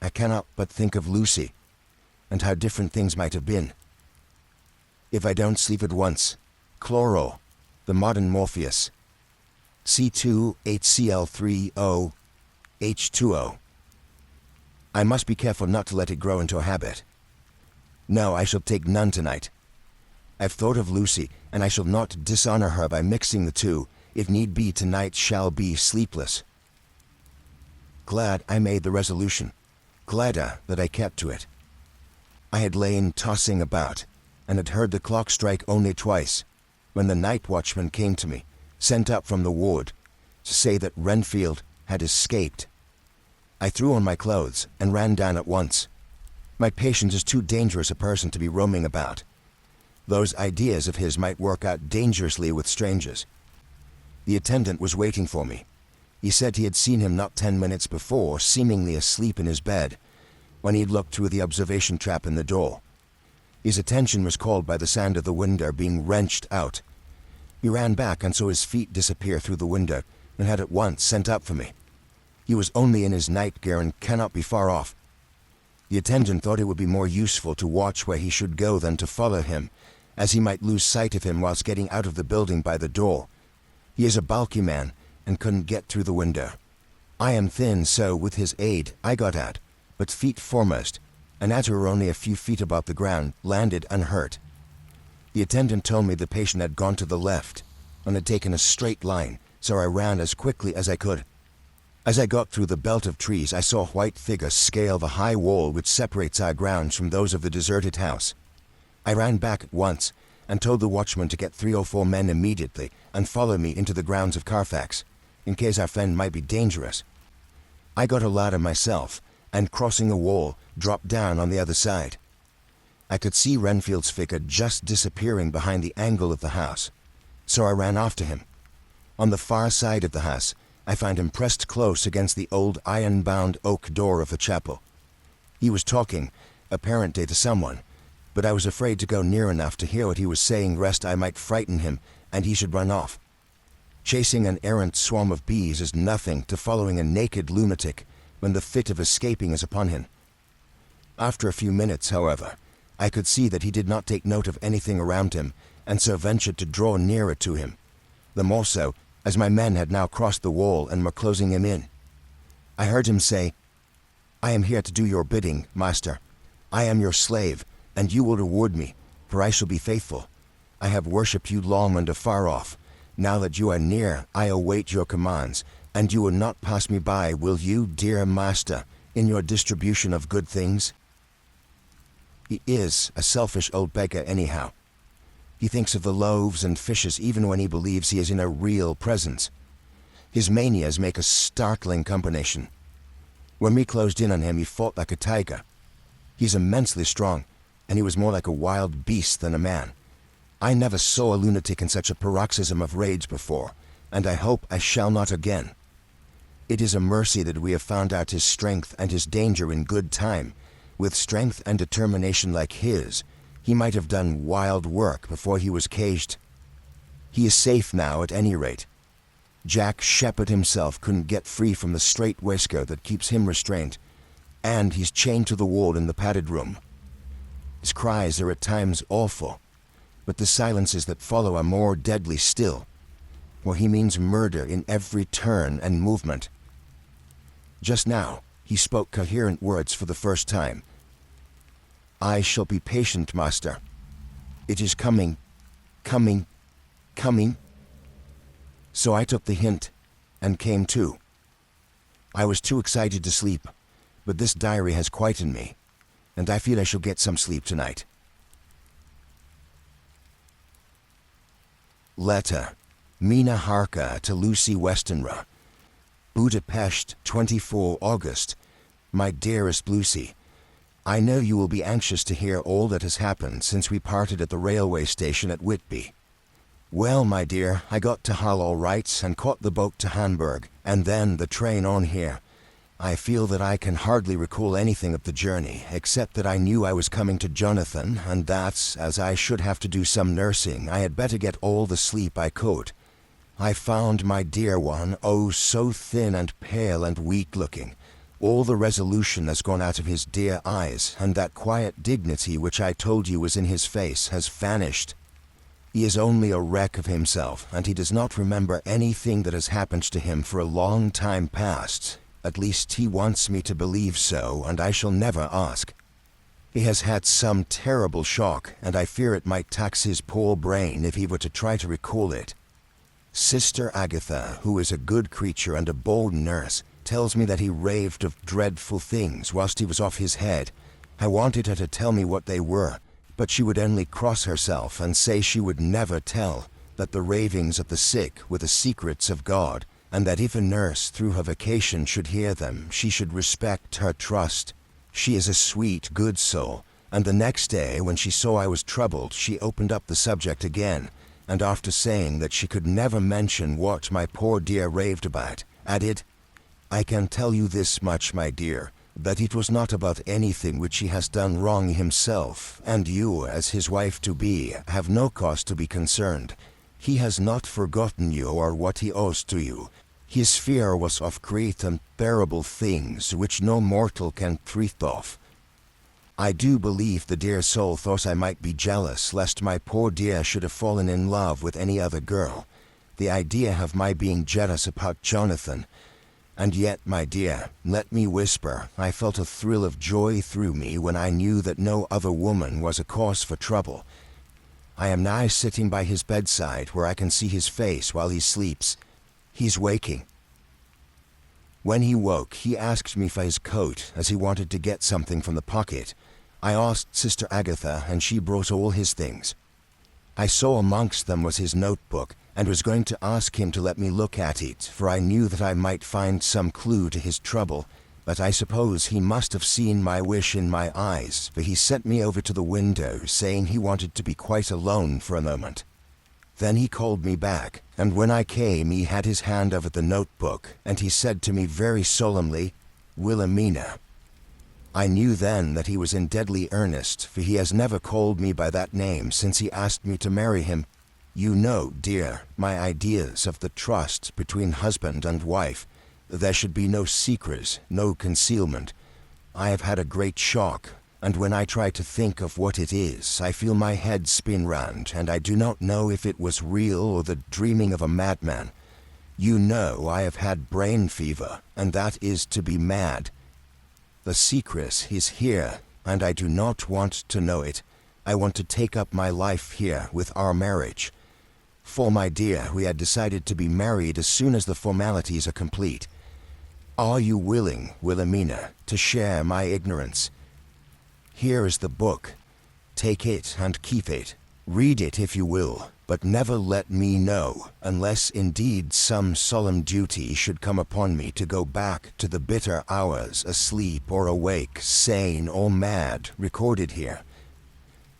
[SPEAKER 1] I cannot but think of Lucy, and how different things might have been. If I don't sleep at once, chloro, the modern Morpheus, C2HCl3O H2O. I must be careful not to let it grow into a habit. No, I shall take none tonight. I've thought of Lucy, and I shall not dishonor her by mixing the two. If need be, tonight shall be sleepless. Glad I made the resolution, gladder that I kept to it. I had lain tossing about, and had heard the clock strike only twice, when the night watchman came to me, sent up from the ward, to say that Renfield had escaped. I threw on my clothes and ran down at once. My patient is too dangerous a person to be roaming about. Those ideas of his might work out dangerously with strangers. The attendant was waiting for me. He said he had seen him not 10 minutes before, seemingly asleep in his bed, when he had looked through the observation trap in the door. His attention was called by the sound of the window being wrenched out. He ran back and saw his feet disappear through the window, and had at once sent up for me. He was only in his night gear and cannot be far off. The attendant thought it would be more useful to watch where he should go than to follow him, as he might lose sight of him whilst getting out of the building by the door. He is a bulky man, and couldn't get through the window. I am thin, so with his aid I got out, but feet foremost, and as we were only a few feet above the ground, landed unhurt. The attendant told me the patient had gone to the left, and had taken a straight line, so I ran as quickly as I could. As I got through the belt of trees, I saw a white figure scale the high wall which separates our grounds from those of the deserted house. I ran back at once, and told the watchman to get 3 or 4 men immediately, and follow me into the grounds of Carfax, in case our friend might be dangerous. I got a ladder myself, and crossing the wall, dropped down on the other side. I could see Renfield's figure just disappearing behind the angle of the house, so I ran after him. On the far side of the house, I found him pressed close against the old iron-bound oak door of the chapel. He was talking, apparently to someone, but I was afraid to go near enough to hear what he was saying, lest I might frighten him and he should run off. Chasing an errant swarm of bees is nothing to following a naked lunatic when the fit of escaping is upon him. After a few minutes, however, I could see that he did not take note of anything around him, and so ventured to draw nearer to him. the more so, as my men had now crossed the wall and were closing him in. I heard him say, "I am here to do your bidding, master. I am your slave, and you will reward me, for I shall be faithful. I have worshipped you long and afar off. Now that you are near, I await your commands, and you will not pass me by, will you, dear master, in your distribution of good things?" He is a selfish old beggar anyhow. He thinks of the loaves and fishes even when he believes he is in a real presence. His manias make a startling combination. When we closed in on him, he fought like a tiger. He's immensely strong, and he was more like a wild beast than a man. I never saw a lunatic in such a paroxysm of rage before, and I hope I shall not again. It is a mercy that we have found out his strength and his danger in good time. With strength and determination like his, he might have done wild work before he was caged. He is safe now at any rate. Jack Shepherd himself couldn't get free from the strait waistcoat that keeps him restrained, and he's chained to the wall in the padded room. His cries are at times awful, but the silences that follow are more deadly still, for he means murder in every turn and movement. Just now, he spoke coherent words for the first time. "I shall be patient, master. It is coming, coming, coming." So I took the hint and came to. I was too excited to sleep, but this diary has quietened me, and I feel I shall get some sleep tonight. Letter, Mina Harka to Lucy Westenra. Budapest, 24 August. My dearest Lucy, I know you will be anxious to hear all that has happened since we parted at the railway station at Whitby. Well, my dear, I got to Hull all right and caught the boat to Hamburg, and then the train on here. I feel that I can hardly recall anything of the journey, except that I knew I was coming to Jonathan, and that, as I should have to do some nursing, I had better get all the sleep I could. I found my dear one, oh, so thin and pale and weak-looking. All the resolution has gone out of his dear eyes, and that quiet dignity which I told you was in his face has vanished. He is only a wreck of himself, and he does not remember anything that has happened to him for a long time past. At least he wants me to believe so, and I shall never ask. He has had some terrible shock, and I fear it might tax his poor brain if he were to try to recall it. Sister Agatha, who is a good creature and a bold nurse, tells me that he raved of dreadful things whilst he was off his head. I wanted her to tell me what they were, but she would only cross herself and say she would never tell, that the ravings of the sick were the secrets of God, and that if a nurse through her vacation should hear them, she should respect her trust. She is a sweet, good soul, and the next day, when she saw I was troubled, she opened up the subject again, and after saying that she could never mention what my poor dear raved about, added, "I can tell you this much, my dear, that it was not about anything which he has done wrong himself, and you, as his wife-to-be, have no cause to be concerned. He has not forgotten you or what he owes to you. His fear was of great and terrible things which no mortal can treat of. I do believe the dear soul thought I might be jealous lest my poor dear should have fallen in love with any other girl. The idea of my being jealous about Jonathan. And yet, my dear, let me whisper, I felt a thrill of joy through me when I knew that no other woman was a cause for trouble. I am now sitting by his bedside where I can see his face while he sleeps. He's waking. When he woke, he asked me for his coat, as he wanted to get something from the pocket. I asked Sister Agatha, and she brought all his things. I saw amongst them was his notebook, and was going to ask him to let me look at it, for I knew that I might find some clue to his trouble, but I suppose he must have seen my wish in my eyes, for he sent me over to the window, saying he wanted to be quite alone for a moment. Then he called me back, and when I came he had his hand over the notebook, and he said to me very solemnly, "Wilhelmina." I knew then that he was in deadly earnest, for he has never called me by that name since he asked me to marry him. You know, dear, my ideas of the trust between husband and wife. There should be no secrets, no concealment. I have had a great shock, and when I try to think of what it is, I feel my head spin round, and I do not know if it was real or the dreaming of a madman. You know I have had brain fever, and that is to be mad. The secret is here, and I do not want to know it. I want to take up my life here with our marriage. For, my dear, we had decided to be married as soon as the formalities are complete. Are you willing, Wilhelmina, to share my ignorance? Here is the book. Take it and keep it. Read it if you will, but never let me know, unless indeed some solemn duty should come upon me to go back to the bitter hours, asleep or awake, sane or mad, recorded here.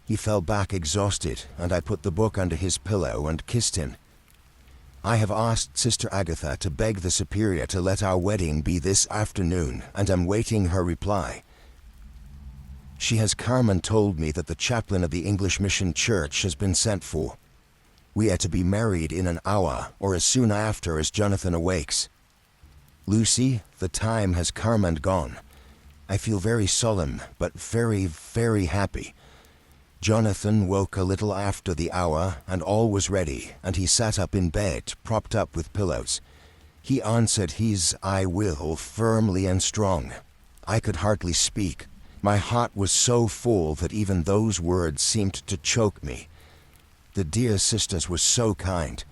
[SPEAKER 1] He fell back exhausted, and I put the book under his pillow and kissed him. I have asked Sister Agatha to beg the Superior to let our wedding be this afternoon, and am waiting her reply. She has come and told me that the chaplain of the English Mission Church has been sent for. We are to be married in an hour, or as soon after as Jonathan awakes. Lucy, the time has come and gone. I feel very solemn, but very, very happy. Jonathan woke a little after the hour, and all was ready, and he sat up in bed, propped up with pillows. He answered his "I will" firmly and strong. I could hardly speak. My heart was so full that even those words seemed to choke me. The dear sisters were so kind.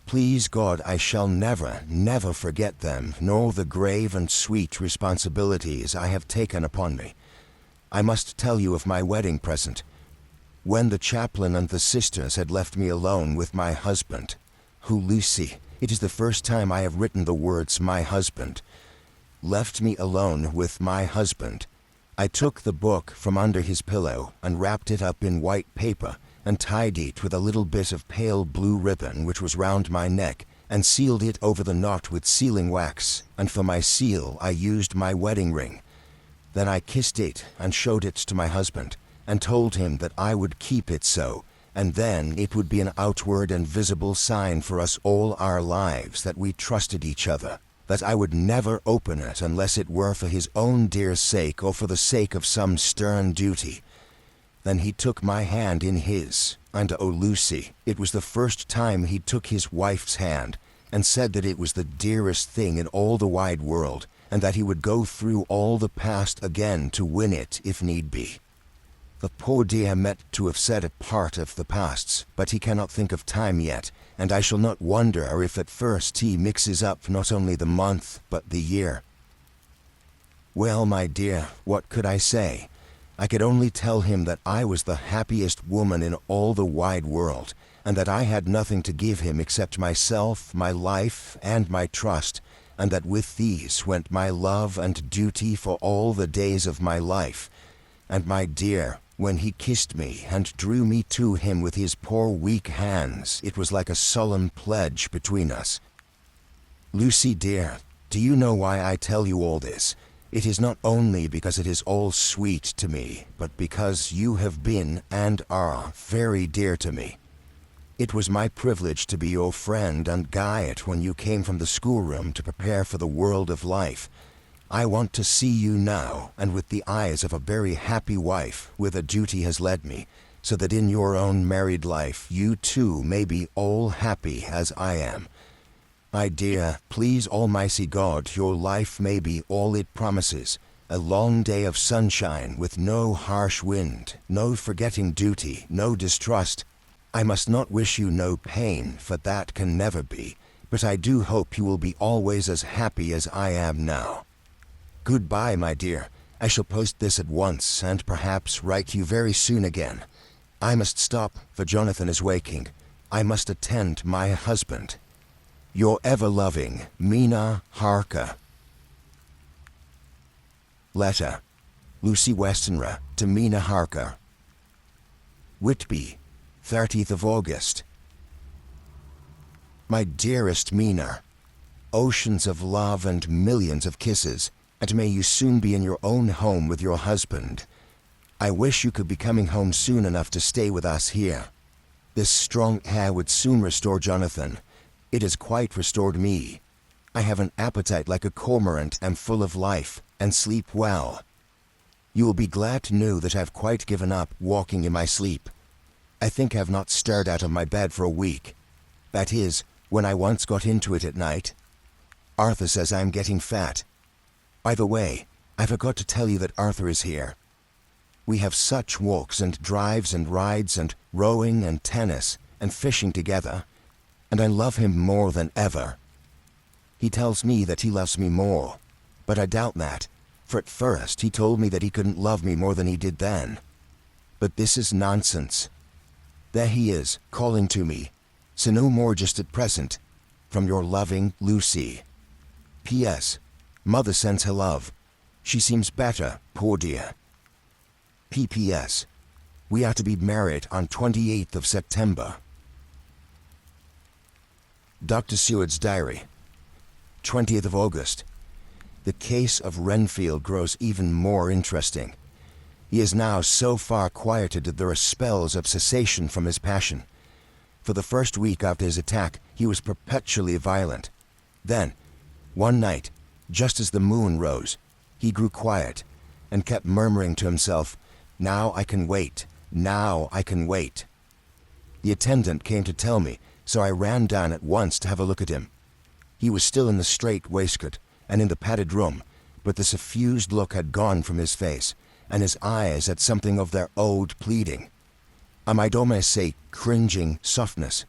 [SPEAKER 1] Please God, I shall never, never forget them, nor the grave and sweet responsibilities I have taken upon me. I must tell you of my wedding present. When the chaplain and the sisters had left me alone with my husband, who, Lucy, it is the first time I have written the words "my husband," left me alone with my husband, I took the book from under his pillow and wrapped it up in white paper and tied it with a little bit of pale blue ribbon which was round my neck, and sealed it over the knot with sealing wax, and for my seal I used my wedding ring. Then I kissed it and showed it to my husband, and told him that I would keep it so, and then it would be an outward and visible sign for us all our lives that we trusted each other, that I would never open it unless it were for his own dear sake or for the sake of some stern duty. Then he took my hand in his, and oh, Lucy, it was the first time he took his wife's hand, and said that it was the dearest thing in all the wide world, and that he would go through all the past again to win it if need be. The poor dear meant to have said a part of the pasts, but he cannot think of time yet, and I shall not wonder if at first he mixes up not only the month, but the year. Well, my dear, what could I say? I could only tell him that I was the happiest woman in all the wide world, and that I had nothing to give him except myself, my life, and my trust, and that with these went my love and duty for all the days of my life. And my dear, when he kissed me and drew me to him with his poor weak hands, it was like a solemn pledge between us. Lucy dear, do you know why I tell you all this? It is not only because it is all sweet to me, but because you have been and are very dear to me. It was my privilege to be your friend and guide when you came from the schoolroom to prepare for the world of life. I want to see you now, and with the eyes of a very happy wife, whither duty has led me, so that in your own married life you too may be all happy as I am. My dear, please Almighty God, your life may be all it promises, a long day of sunshine with no harsh wind, no forgetting duty, no distrust. I must not wish you no pain, for that can never be, but I do hope you will be always as happy as I am now. Goodbye, my dear. I shall post this at once, and perhaps write you very soon again. I must stop, for Jonathan is waking. I must attend my husband. Your ever-loving Mina Harker. Letter. Lucy Westenra to Mina Harker. Whitby, 30th of August. My dearest Mina, oceans of love and millions of kisses, and may you soon be in your own home with your husband. I wish you could be coming home soon enough to stay with us here. This strong air would soon restore Jonathan. It has quite restored me. I have an appetite like a cormorant, am full of life, and sleep well. You will be glad to know that I've quite given up walking in my sleep. I think I've not stirred out of my bed for a week. That is, when I once got into it at night. Arthur says I'm getting fat. By the way, I forgot to tell you that Arthur is here. We have such walks and drives and rides and rowing and tennis and fishing together, and I love him more than ever. He tells me that he loves me more, but I doubt that, for at first he told me that he couldn't love me more than he did then. But this is nonsense. There he is, calling to me, so no more just at present. From your loving Lucy. P.S. Mother sends her love. She seems better, poor dear. P.P.S. We are to be married on 28th of September. Dr. Seward's diary. 20th of August. The case of Renfield grows even more interesting. He is now so far quieted that there are spells of cessation from his passion. For the first week after his attack, he was perpetually violent. Then, one night, just as the moon rose, he grew quiet and kept murmuring to himself, "Now I can wait, now I can wait." The attendant came to tell me, so I ran down at once to have a look at him. He was still in the strait waistcoat and in the padded room, but the suffused look had gone from his face, and his eyes had something of their old pleading. I might almost say cringing softness.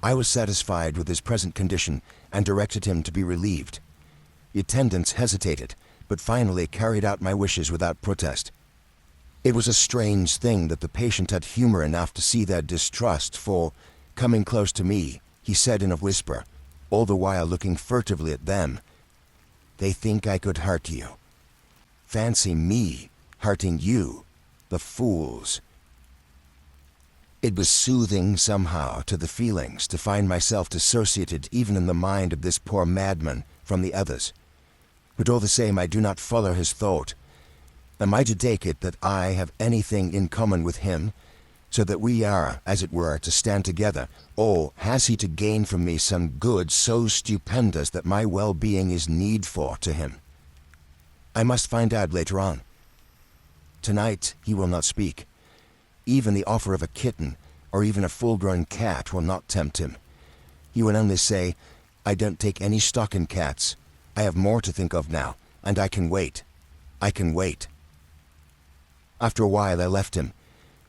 [SPEAKER 1] I was satisfied with his present condition and directed him to be relieved. The attendants hesitated, but finally carried out my wishes without protest. It was a strange thing that the patient had humor enough to see their distrust, for, coming close to me, he said in a whisper, all the while looking furtively at them, "They think I could hurt you. Fancy me hurting you, the fools." It was soothing somehow to the feelings to find myself dissociated even in the mind of this poor madman from the others. But all the same I do not follow his thought. Am I to take it that I have anything in common with him, so that we are, as it were, to stand together, or has he to gain from me some good so stupendous that my well-being is needful to him? I must find out later on. Tonight he will not speak. Even the offer of a kitten, or even a full-grown cat, will not tempt him. He will only say, "I don't take any stock in cats. I have more to think of now, and I can wait. I can wait." After a while I left him.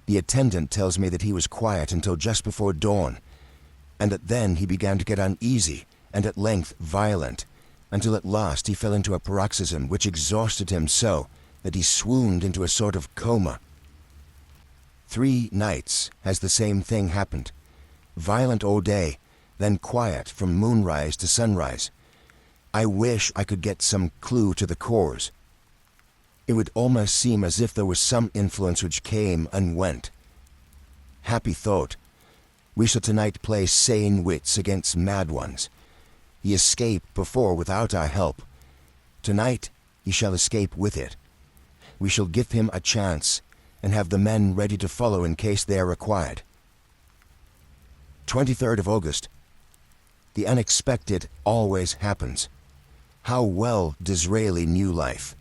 [SPEAKER 1] The attendant tells me that he was quiet until just before dawn, and that then he began to get uneasy, and at length violent, until at last he fell into a paroxysm which exhausted him so that he swooned into a sort of coma. 3 nights has the same thing happened. Violent all day, then quiet from moonrise to sunrise. I wish I could get some clue to the cause. It would almost seem as if there was some influence which came and went. Happy thought. We shall tonight play sane wits against mad ones. He escaped before without our help. Tonight he shall escape with it. We shall give him a chance, and have the men ready to follow in case they are required. 23rd of August. The unexpected always happens. How well Disraeli knew life.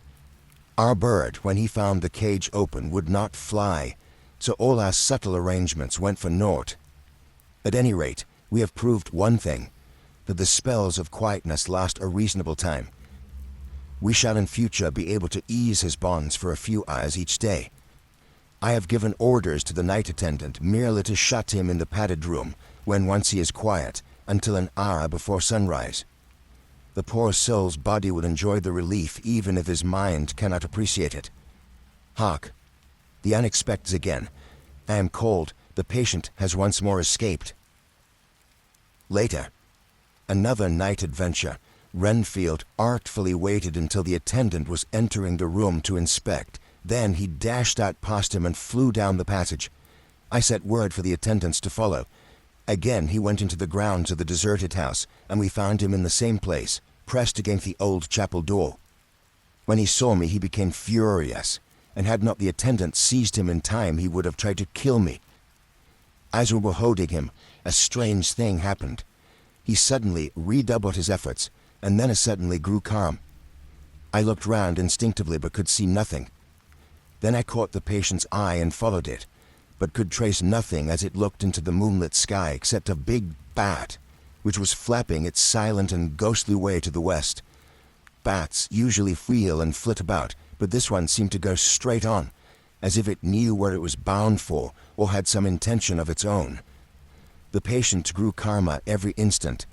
[SPEAKER 1] Our bird, when he found the cage open, would not fly, so all our subtle arrangements went for naught. At any rate, we have proved one thing, that the spells of quietness last a reasonable time. We shall in future be able to ease his bonds for a few hours each day. I have given orders to the night attendant merely to shut him in the padded room, when once he is quiet, until an hour before sunrise. The poor soul's body will enjoy the relief even if his mind cannot appreciate it. Hark! The unexpected again. I am called. The patient has once more escaped. Later. Another night adventure. Renfield artfully waited until the attendant was entering the room to inspect. Then he dashed out past him and flew down the passage. I set word for the attendants to follow. Again he went into the grounds of the deserted house, and we found him in the same place, pressed against the old chapel door. When he saw me he became furious, and had not the attendants seized him in time he would have tried to kill me. As we were holding him, a strange thing happened. He suddenly redoubled his efforts, and then as suddenly grew calm. I looked round instinctively but could see nothing. Then I caught the patient's eye and followed it, but could trace nothing as it looked into the moonlit sky except a big bat, which was flapping its silent and ghostly way to the west. Bats usually wheel and flit about, but this one seemed to go straight on, as if it knew where it was bound for or had some intention of its own. The patient grew calmer every instant,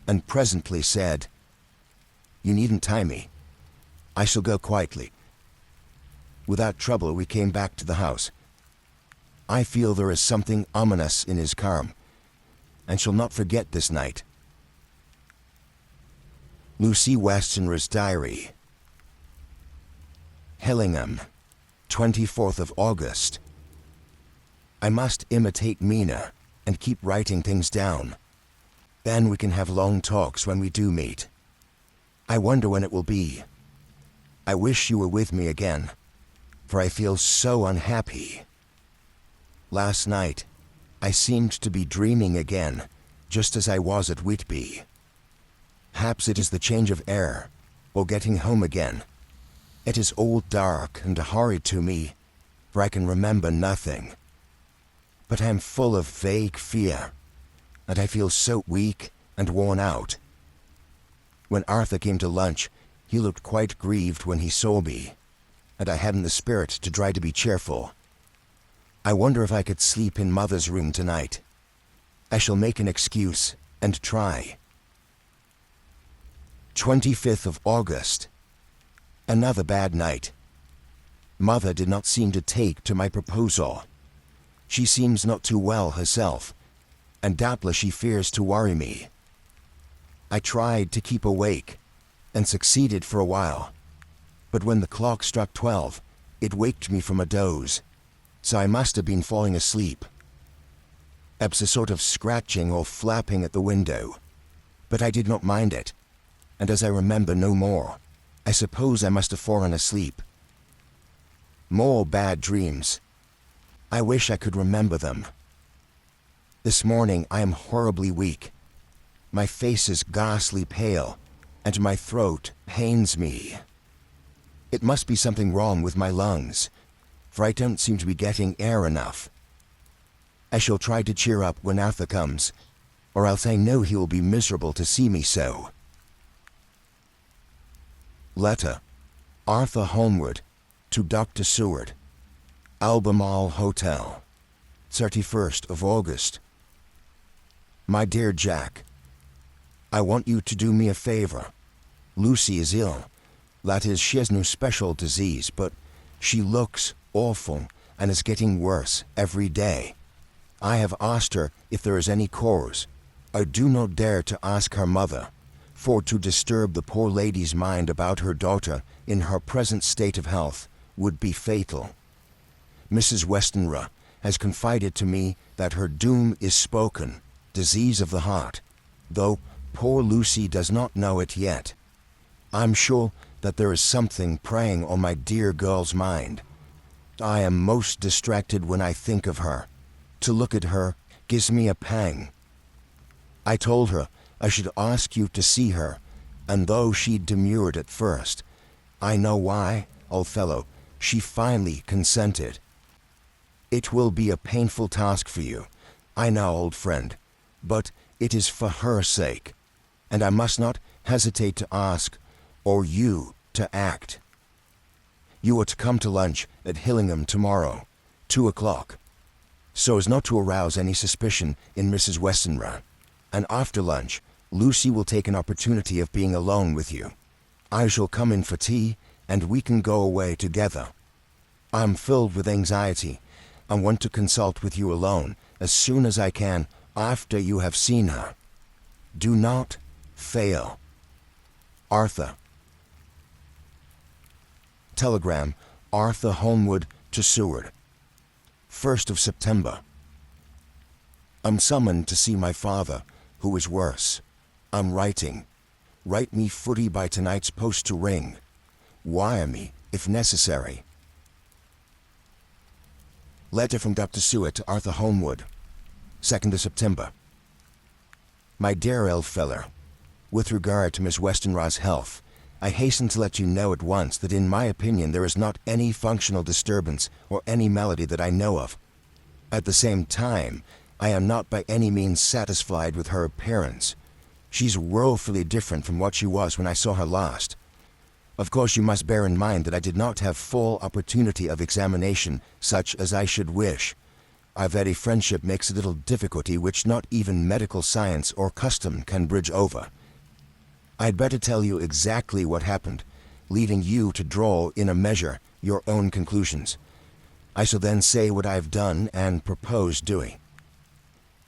[SPEAKER 1] and presently said, "You needn't tie me. I shall go quietly." Without trouble we came back to the house. I feel there is something ominous in his calm, and shall not forget this night. Lucy Westenra's Diary. Hillingham, 24th of August. I must imitate Mina and keep writing things down. Then we can have long talks when we do meet. I wonder when it will be. I wish you were with me again, for I feel so unhappy. Last night, I seemed to be dreaming again, just as I was at Whitby. Perhaps it is the change of air, or getting home again. It is all dark and horrid to me, for I can remember nothing. But I am full of vague fear, and I feel so weak and worn out. When Arthur came to lunch, he looked quite grieved when he saw me, and I hadn't the spirit to try to be cheerful. I wonder if I could sleep in Mother's room tonight. I shall make an excuse and try. 25th of August. Another bad night. Mother did not seem to take to my proposal. She seems not too well herself, and doubtless she fears to worry me. I tried to keep awake, and succeeded for a while, but when the clock struck 12, it waked me from a doze, so I must have been falling asleep. There was a sort of scratching or flapping at the window, but I did not mind it, and as I remember no more, I suppose I must have fallen asleep. More bad dreams. I wish I could remember them. This morning I am horribly weak. My face is ghastly pale, and my throat pains me. It must be something wrong with my lungs, for I don't seem to be getting air enough. I shall try to cheer up when Arthur comes, or else I know he will be miserable to see me so. Letter. Arthur Holmwood to Dr. Seward. Albemarle Hotel, 31st of August. My dear Jack, I want you to do me a favor. Lucy is ill. That is, she has no special disease, but she looks awful and is getting worse every day. I have asked her if there is any cause. I do not dare to ask her mother, for to disturb the poor lady's mind about her daughter in her present state of health would be fatal. Mrs. Westenra has confided to me that her doom is spoken, disease of the heart, though poor Lucy does not know it yet. I'm sure that there is something preying on my dear girl's mind. I am most distracted when I think of her. To look at her gives me a pang. I told her I should ask you to see her, and though she demurred at first, I know why, old fellow, she finally consented. It will be a painful task for you, I know, old friend, but it is for her sake, and I must not hesitate to ask, or you to act. You are to come to lunch at Hillingham tomorrow, 2 o'clock, so as not to arouse any suspicion in Mrs. Westenra, and after lunch, Lucy will take an opportunity of being alone with you. I shall come in for tea, and we can go away together. I am filled with anxiety, and want to consult with you alone as soon as I can after you have seen her. Do not fail. Arthur. Telegram, Arthur Holmwood to Seward. 1st of September. I'm summoned to see my father, who is worse. I'm writing. Write me footy by tonight's post to ring. Wire me, if necessary. Letter from Dr. Seward to Arthur Holmwood. 2nd of September. My dear old feller, with regard to Miss Westenra's health, I hasten to let you know at once that in my opinion there is not any functional disturbance or any malady that I know of. At the same time, I am not by any means satisfied with her appearance. She's woefully different from what she was when I saw her last. Of course, you must bear in mind that I did not have full opportunity of examination, such as I should wish. Our very friendship makes a little difficulty which not even medical science or custom can bridge over. I'd better tell you exactly what happened, leaving you to draw, in a measure, your own conclusions. I shall then say what I've done and propose doing.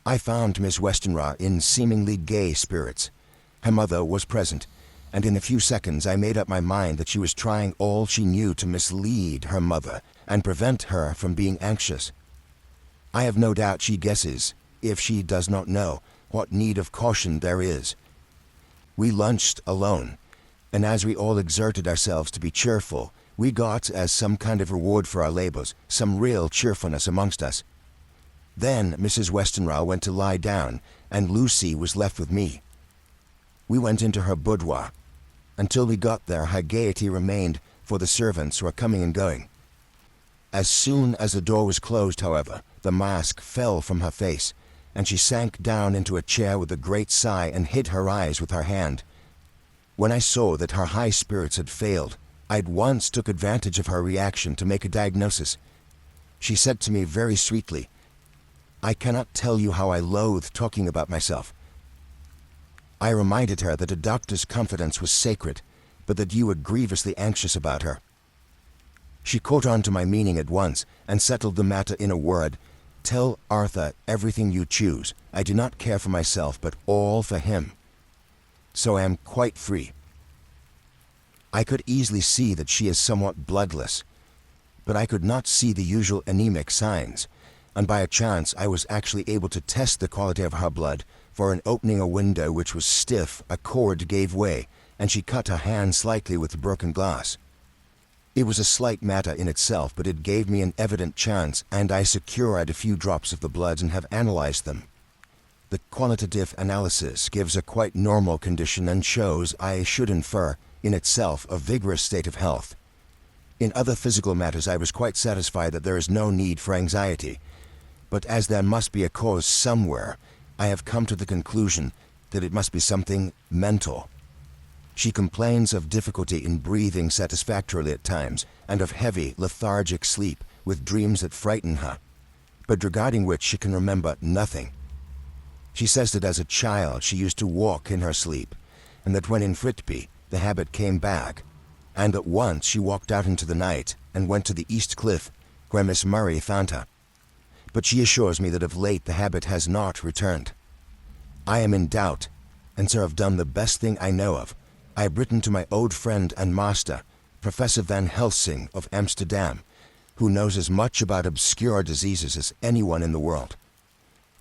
[SPEAKER 1] I found Miss Westenra in seemingly gay spirits. Her mother was present, and in a few seconds I made up my mind that she was trying all she knew to mislead her mother and prevent her from being anxious. I have no doubt she guesses, if she does not know, what need of caution there is. We lunched alone, and as we all exerted ourselves to be cheerful, we got, as some kind of reward for our labors, some real cheerfulness amongst us. Then Mrs. Westenra went to lie down, and Lucy was left with me. We went into her boudoir. Until we got there, her gaiety remained, for the servants were coming and going. As soon as the door was closed, however, the mask fell from her face, and she sank down into a chair with a great sigh and hid her eyes with her hand. When I saw that her high spirits had failed, I at once took advantage of her reaction to make a diagnosis. She said to me very sweetly, "I cannot tell you how I loathe talking about myself." I reminded her that a doctor's confidence was sacred, but that you were grievously anxious about her. She caught on to my meaning at once, and settled the matter in a word. "Tell Arthur everything you choose. I do not care for myself, but all for him. So I am quite free." I could easily see that she is somewhat bloodless, but I could not see the usual anemic signs, and by a chance I was actually able to test the quality of her blood, for in opening a window which was stiff, a cord gave way, and she cut her hand slightly with the broken glass. It was a slight matter in itself, but it gave me an evident chance, and I secured a few drops of the blood and have analyzed them. The qualitative analysis gives a quite normal condition and shows, I should infer, in itself a vigorous state of health. In other physical matters I was quite satisfied that there is no need for anxiety, but as there must be a cause somewhere, I have come to the conclusion that it must be something mental. She complains of difficulty in breathing satisfactorily at times, and of heavy, lethargic sleep, with dreams that frighten her, but regarding which she can remember nothing. She says that as a child she used to walk in her sleep, and that when in Fritby the habit came back, and that once she walked out into the night and went to the East Cliff, where Miss Murray found her. But she assures me that of late the habit has not returned. I am in doubt, and so have done the best thing I know of. I have written to my old friend and master, Professor Van Helsing of Amsterdam, who knows as much about obscure diseases as anyone in the world.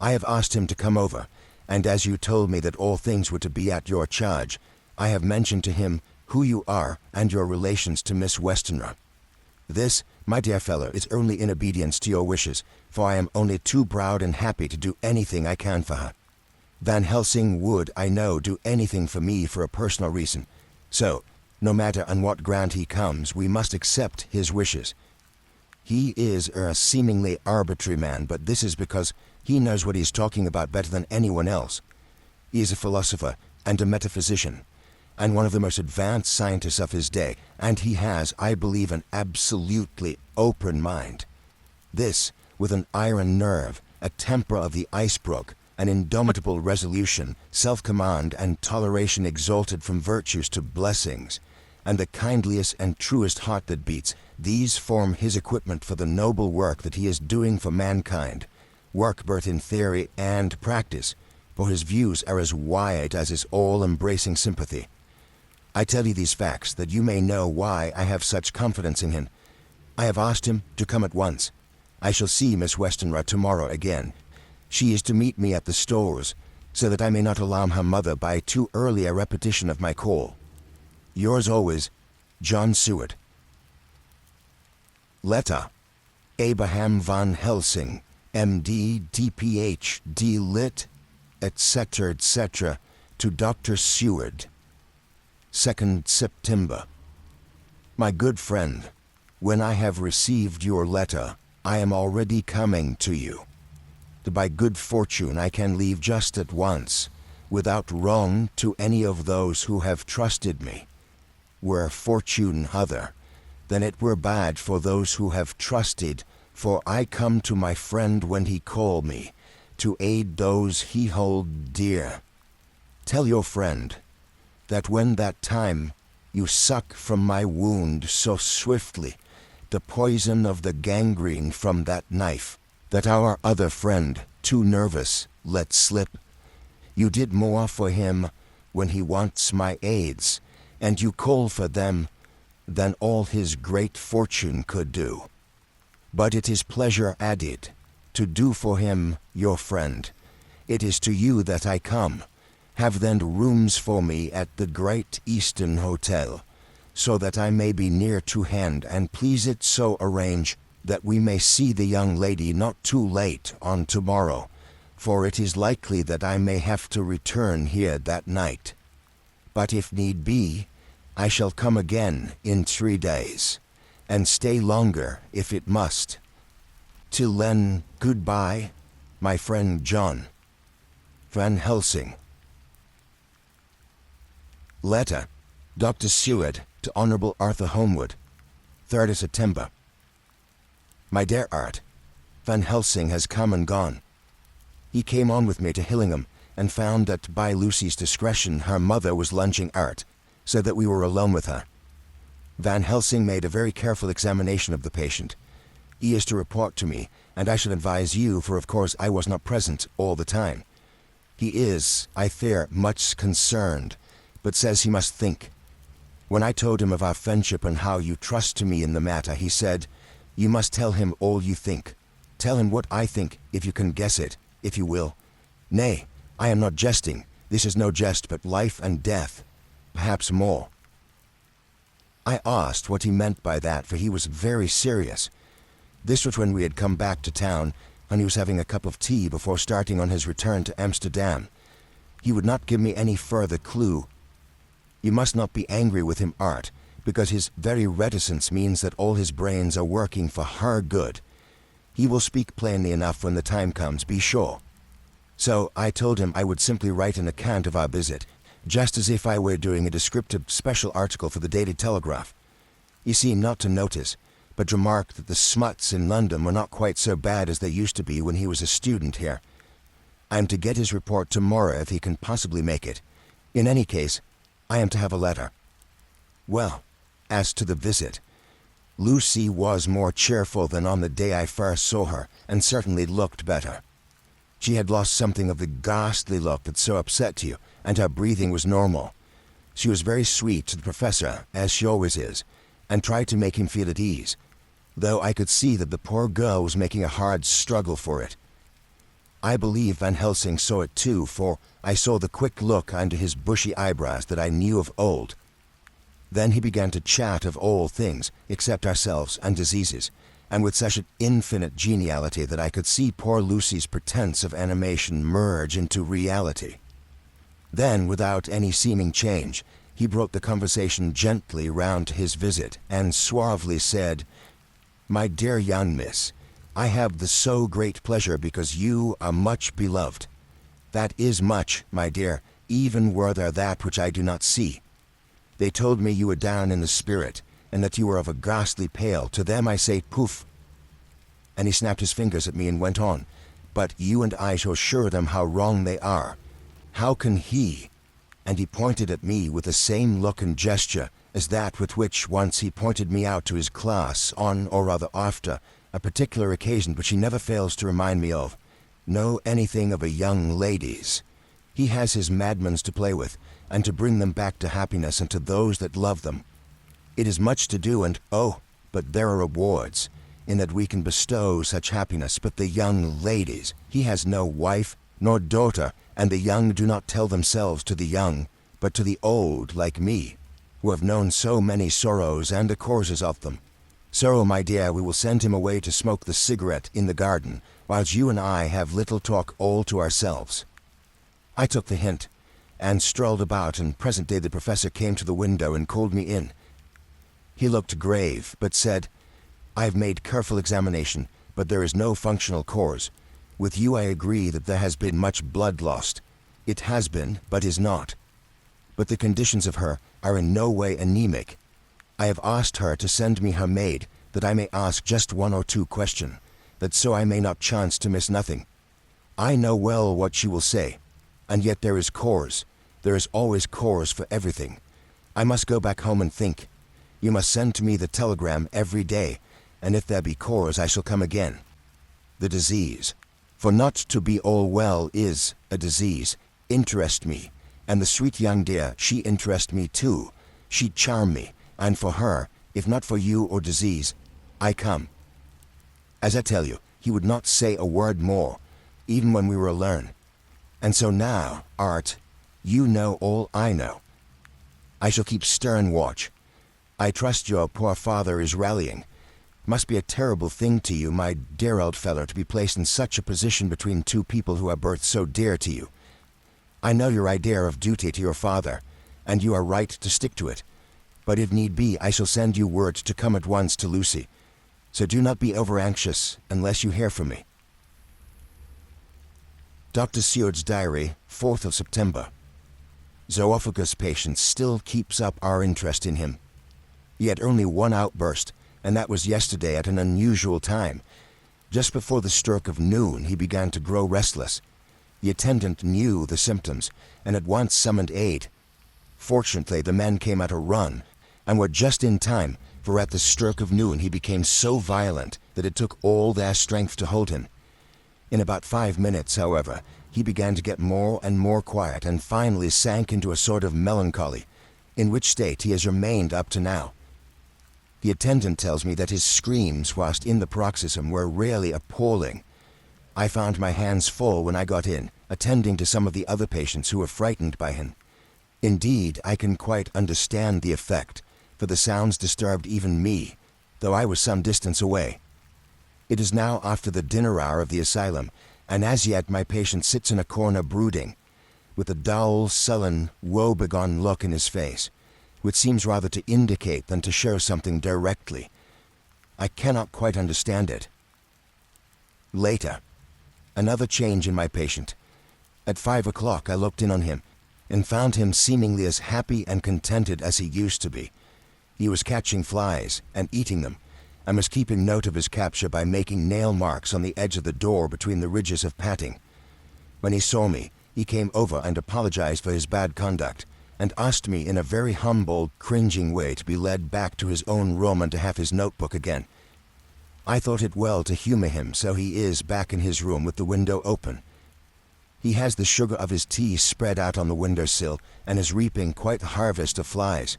[SPEAKER 1] I have asked him to come over, and as you told me that all things were to be at your charge, I have mentioned to him who you are and your relations to Miss Westenra. This, my dear fellow, is only in obedience to your wishes, for I am only too proud and happy to do anything I can for her. Van Helsing would, I know, do anything for me for a personal reason. So, no matter on what ground he comes, we must accept his wishes. He is a seemingly arbitrary man, but this is because he knows what he is talking about better than anyone else. He is a philosopher and a metaphysician, and one of the most advanced scientists of his day, and he has, I believe, an absolutely open mind. This, with an iron nerve, a temper of the ice-brook, an indomitable resolution, self-command, and toleration exalted from virtues to blessings, and the kindliest and truest heart that beats, these form his equipment for the noble work that he is doing for mankind, work both in theory and practice, for his views are as wide as his all-embracing sympathy. I tell you these facts that you may know why I have such confidence in him. I have asked him to come at once. I shall see Miss Westenra tomorrow again. She is to meet me at the stores, so that I may not alarm her mother by too early a repetition of my call. Yours always, John Seward. Letter. Abraham Van Helsing, M.D., D.Ph.D. Lit., etc., etc., to Dr. Seward. 2nd September. My good friend, when I have received your letter, I am already coming to you. By good fortune I can leave just at once, without wrong to any of those who have trusted me. Were fortune other, then it were bad for those who have trusted, for I come to my friend when he call me, to aid those he hold dear. Tell your friend, that when that time you suck from my wound so swiftly, the poison of the gangrene from that knife, that our other friend, too nervous, let slip. You did more for him when he wants my aids, and you call for them, than all his great fortune could do. But it is pleasure added, to do for him, your friend. It is to you that I come. Have then rooms for me at the Great Eastern Hotel, so that I may be near to hand, and please it so arrange that we may see the young lady not too late on tomorrow, for it is likely that I may have to return here that night. But if need be, I shall come again in 3 days, and stay longer if it must. Till then, goodbye, my friend John. Van Helsing. Letter, Dr. Seward to Honorable Arthur Homewood, 3rd of September. My dear Art, Van Helsing has come and gone. He came on with me to Hillingham, and found that by Lucy's discretion her mother was lunching Art, so that we were alone with her. Van Helsing made a very careful examination of the patient. He is to report to me, and I should advise you, for of course I was not present all the time. He is, I fear, much concerned, but says he must think. When I told him of our friendship and how you trust to me in the matter, he said, "You must tell him all you think. Tell him what I think, if you can guess it, if you will. Nay, I am not jesting. This is no jest, but life and death, perhaps more." I asked what he meant by that, for he was very serious. This was when we had come back to town, and he was having a cup of tea before starting on his return to Amsterdam. He would not give me any further clue. You must not be angry with him, Art, because his very reticence means that all his brains are working for her good. He will speak plainly enough when the time comes, be sure. So I told him I would simply write an account of our visit, just as if I were doing a descriptive special article for the Daily Telegraph. He seemed not to notice, but remarked that the smuts in London were not quite so bad as they used to be when he was a student here. I am to get his report tomorrow if he can possibly make it. In any case, I am to have a letter. Well, as to the visit, Lucy was more cheerful than on the day I first saw her, and certainly looked better. She had lost something of the ghastly look that so upset you, and her breathing was normal. She was very sweet to the professor, as she always is, and tried to make him feel at ease, though I could see that the poor girl was making a hard struggle for it. I believe Van Helsing saw it too, for I saw the quick look under his bushy eyebrows that I knew of old. Then he began to chat of all things, except ourselves and diseases, and with such an infinite geniality that I could see poor Lucy's pretense of animation merge into reality. Then, without any seeming change, he brought the conversation gently round to his visit, and suavely said, "My dear young miss, I have the so great pleasure because you are much beloved. That is much, my dear, even were there that which I do not see. They told me you were down in the spirit, and that you were of a ghastly pale. To them I say, poof." And he snapped his fingers at me and went on, "But you and I shall assure them how wrong they are. How can he—" and he pointed at me with the same look and gesture as that with which once he pointed me out to his class on, or rather after, a particular occasion which he never fails to remind me of, "know anything of a young lady's. He has his madmans to play with, and to bring them back to happiness and to those that love them. It is much to do, and but there are rewards, in that we can bestow such happiness. But the young ladies, he has no wife nor daughter, and the young do not tell themselves to the young, but to the old like me, who have known so many sorrows and the causes of them. So, my dear, we will send him away to smoke the cigarette in the garden, whilst you and I have little talk all to ourselves." I took the hint, and strolled about, and presently the professor came to the window and called me in. He looked grave, but said, "I have made careful examination, but there is no functional cause. With you I agree that there has been much blood lost. It has been, but is not. But the conditions of her are in no way anemic. I have asked her to send me her maid, that I may ask just one or two questions, that so I may not chance to miss nothing. I know well what she will say, and yet there is cause. There is always cause for everything. I must go back home and think. You must send to me the telegram every day, and if there be cause I shall come again. The disease, for not to be all well is a disease, interest me, and the sweet young dear, she interest me too. She charm me, and for her, if not for you or disease, I come." As I tell you, he would not say a word more, even when we were alone. And so now, Art, you know all I know. I shall keep stern watch. I trust your poor father is rallying. Must be a terrible thing to you, my dear old fellow, to be placed in such a position between two people who are both so dear to you. I know your idea of duty to your father, and you are right to stick to it. But if need be, I shall send you word to come at once to Lucy. So do not be over-anxious unless you hear from me. Dr. Seward's diary, 4th of September. Zoophagus patient still keeps up our interest in him. He had only one outburst, and that was yesterday at an unusual time. Just before the stroke of noon, he began to grow restless. The attendant knew the symptoms, and at once summoned aid. Fortunately, the men came at a run, and were just in time, for at the stroke of noon he became so violent that it took all their strength to hold him. In about 5 minutes, however, he began to get more and more quiet, and finally sank into a sort of melancholy, in which state he has remained up to now. The attendant tells me that his screams whilst in the paroxysm were really appalling. I found my hands full when I got in, attending to some of the other patients who were frightened by him. Indeed, I can quite understand the effect, for the sounds disturbed even me, though I was some distance away. It is now after the dinner hour of the asylum, and as yet my patient sits in a corner brooding, with a dull, sullen, woe-begone look in his face, which seems rather to indicate than to show something directly. I cannot quite understand it. Later, another change in my patient. At 5 o'clock I looked in on him, and found him seemingly as happy and contented as he used to be. He was catching flies and eating them, and was keeping note of his capture by making nail marks on the edge of the door between the ridges of padding. When he saw me, he came over and apologized for his bad conduct, and asked me in a very humble, cringing way to be led back to his own room and to have his notebook again. I thought it well to humor him, so he is back in his room with the window open. He has the sugar of his tea spread out on the windowsill, and is reaping quite a harvest of flies.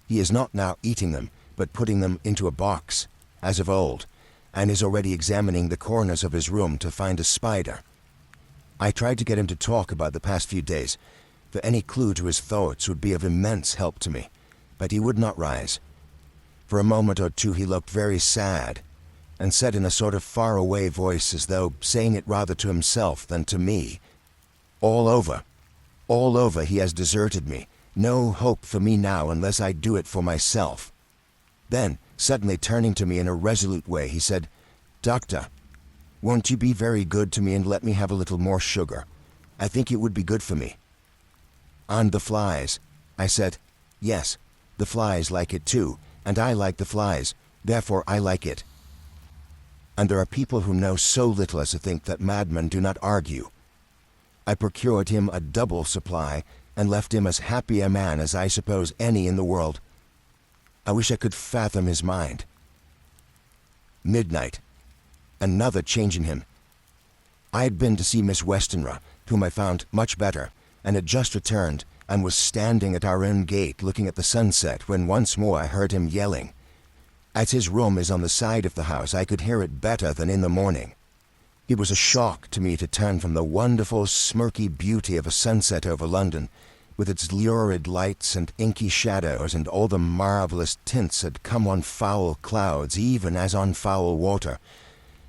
[SPEAKER 1] He is not now eating them, but putting them into a box, as of old, and is already examining the corners of his room to find a spider. I tried to get him to talk about the past few days, for any clue to his thoughts would be of immense help to me, but he would not rise. For a moment or two he looked very sad, and said in a sort of far-away voice, as though saying it rather to himself than to me, all over, he has deserted me. No hope for me now unless I do it for myself." Then, suddenly turning to me in a resolute way, he said, "Doctor, won't you be very good to me and let me have a little more sugar? I think it would be good for me." "And the flies?" I said. "Yes, the flies like it too, and I like the flies, therefore I like it." And there are people who know so little as to think that madmen do not argue. I procured him a double supply, and left him as happy a man as I suppose any in the world. I wish I could fathom his mind. Midnight. Another change in him. I had been to see Miss Westenra, whom I found much better, and had just returned, and was standing at our own gate looking at the sunset, when once more I heard him yelling. As his room is on the side of the house, I could hear it better than in the morning. It was a shock to me to turn from the wonderful, smirky beauty of a sunset over London, with its lurid lights and inky shadows and all the marvelous tints that come on foul clouds even as on foul water,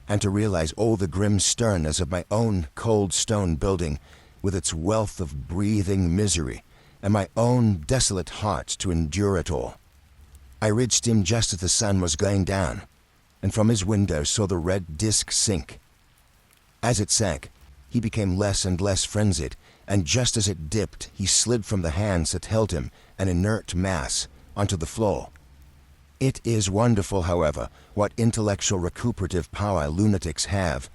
[SPEAKER 1] and to realize all the grim sternness of my own cold stone building, with its wealth of breathing misery, and my own desolate heart to endure it all. I reached him just as the sun was going down, and from his window saw the red disk sink. As it sank, he became less and less frenzied, and just as it dipped, he slid from the hands that held him, an inert mass, onto the floor. It is wonderful, however, what intellectual recuperative power lunatics have,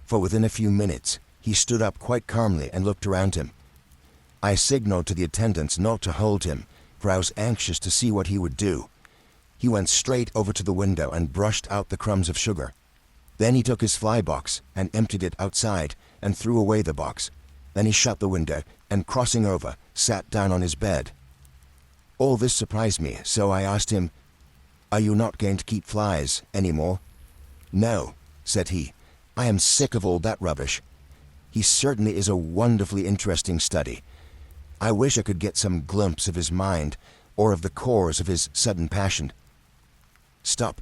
[SPEAKER 1] for within a few minutes he stood up quite calmly and looked around him. I signaled to the attendants not to hold him, for I was anxious to see what he would do. He went straight over to the window and brushed out the crumbs of sugar. Then he took his fly box and emptied it outside and threw away the box. Then he shut the window and, crossing over, sat down on his bed. All this surprised me, so I asked him, "Are you not going to keep flies any more?" "No," said he. "I am sick of all that rubbish. He certainly is a wonderfully interesting study. I wish I could get some glimpse of his mind, or of the cause of his sudden passion." Stop.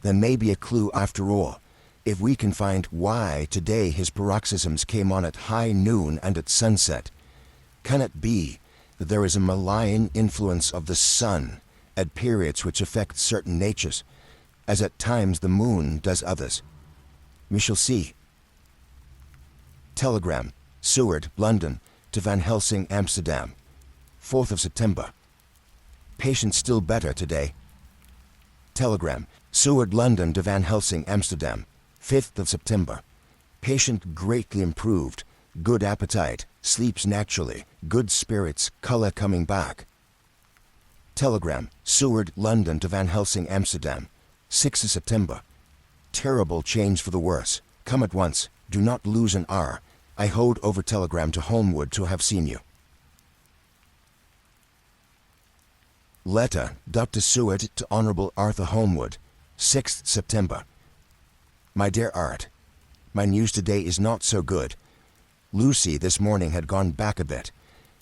[SPEAKER 1] There may be a clue after all, if we can find why today his paroxysms came on at high noon and at sunset. Can it be that there is a malign influence of the sun at periods which affect certain natures, as at times the moon does others? We shall see. Telegram, Seward, London, to Van Helsing, Amsterdam. 4th of September. Patient still better today. Telegram, Seward, London to Van Helsing, Amsterdam. 5th of September. Patient greatly improved. Good appetite, sleeps naturally, good spirits, color coming back. Telegram, Seward, London to Van Helsing, Amsterdam. 6th of September. Terrible change for the worse. Come at once. Do not lose an hour. I hold over telegram to Holmwood to have seen you. Letter, Dr. Seward to Honorable Arthur Holmwood. 6th September. My dear Art, my news today is not so good. Lucy this morning had gone back a bit.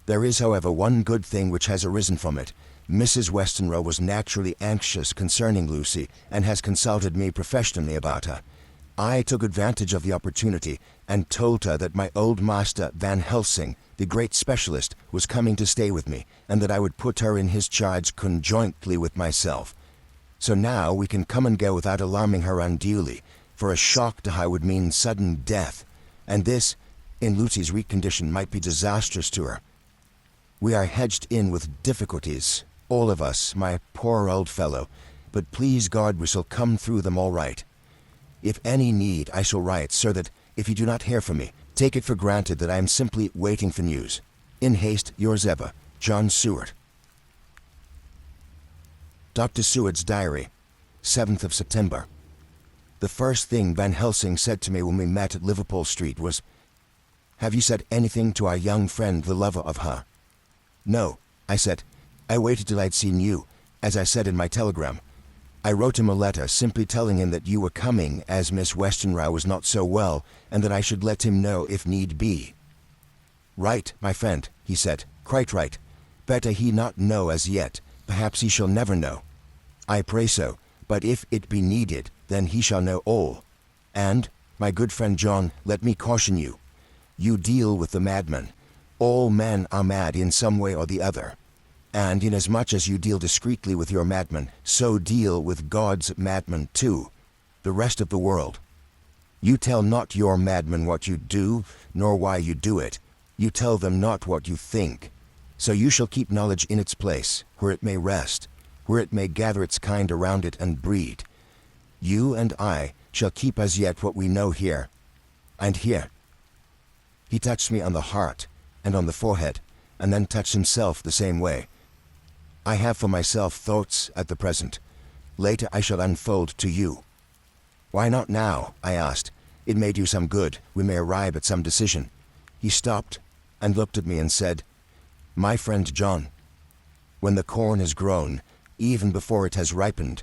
[SPEAKER 1] There is, however, one good thing which has arisen from it. Mrs. Westenra was naturally anxious concerning Lucy, and has consulted me professionally about her. I took advantage of the opportunity, and told her that my old master Van Helsing, the great specialist, was coming to stay with me, and that I would put her in his charge conjointly with myself. So now we can come and go without alarming her unduly, for a shock to her would mean sudden death, and this, in Lucy's weak condition, might be disastrous to her. We are hedged in with difficulties, all of us, my poor old fellow, but please God we shall come through them all right. If any need, I shall write, so that, if you do not hear from me, take it for granted that I am simply waiting for news. In haste, yours ever, John Seward. Dr. Seward's Diary, 7th of September. The first thing Van Helsing said to me when we met at Liverpool Street was, "Have you said anything to our young friend, the lover of her?" "No," I said. "I waited till I'd seen you, as I said in my telegram. I wrote him a letter simply telling him that you were coming, as Miss Westenra was not so well, and that I should let him know if need be." "Right, my friend," he said. "Quite right. Better he not know as yet. Perhaps he shall never know. I pray so, but if it be needed, then he shall know all. And, my good friend John, let me caution you. You deal with the madman. All men are mad in some way or the other. And inasmuch as you deal discreetly with your madman, so deal with God's madman too, the rest of the world. You tell not your madman what you do, nor why you do it. You tell them not what you think. So you shall keep knowledge in its place, where it may rest, where it may gather its kind around it and breed. You and I shall keep as yet what we know here, and here." He touched me on the heart and on the forehead, and then touched himself the same way. "I have for myself thoughts at the present. Later I shall unfold to you." "Why not now?" I asked. "It may do some good. We may arrive at some decision." He stopped and looked at me and said, "My friend John, when the corn has grown, even before it has ripened,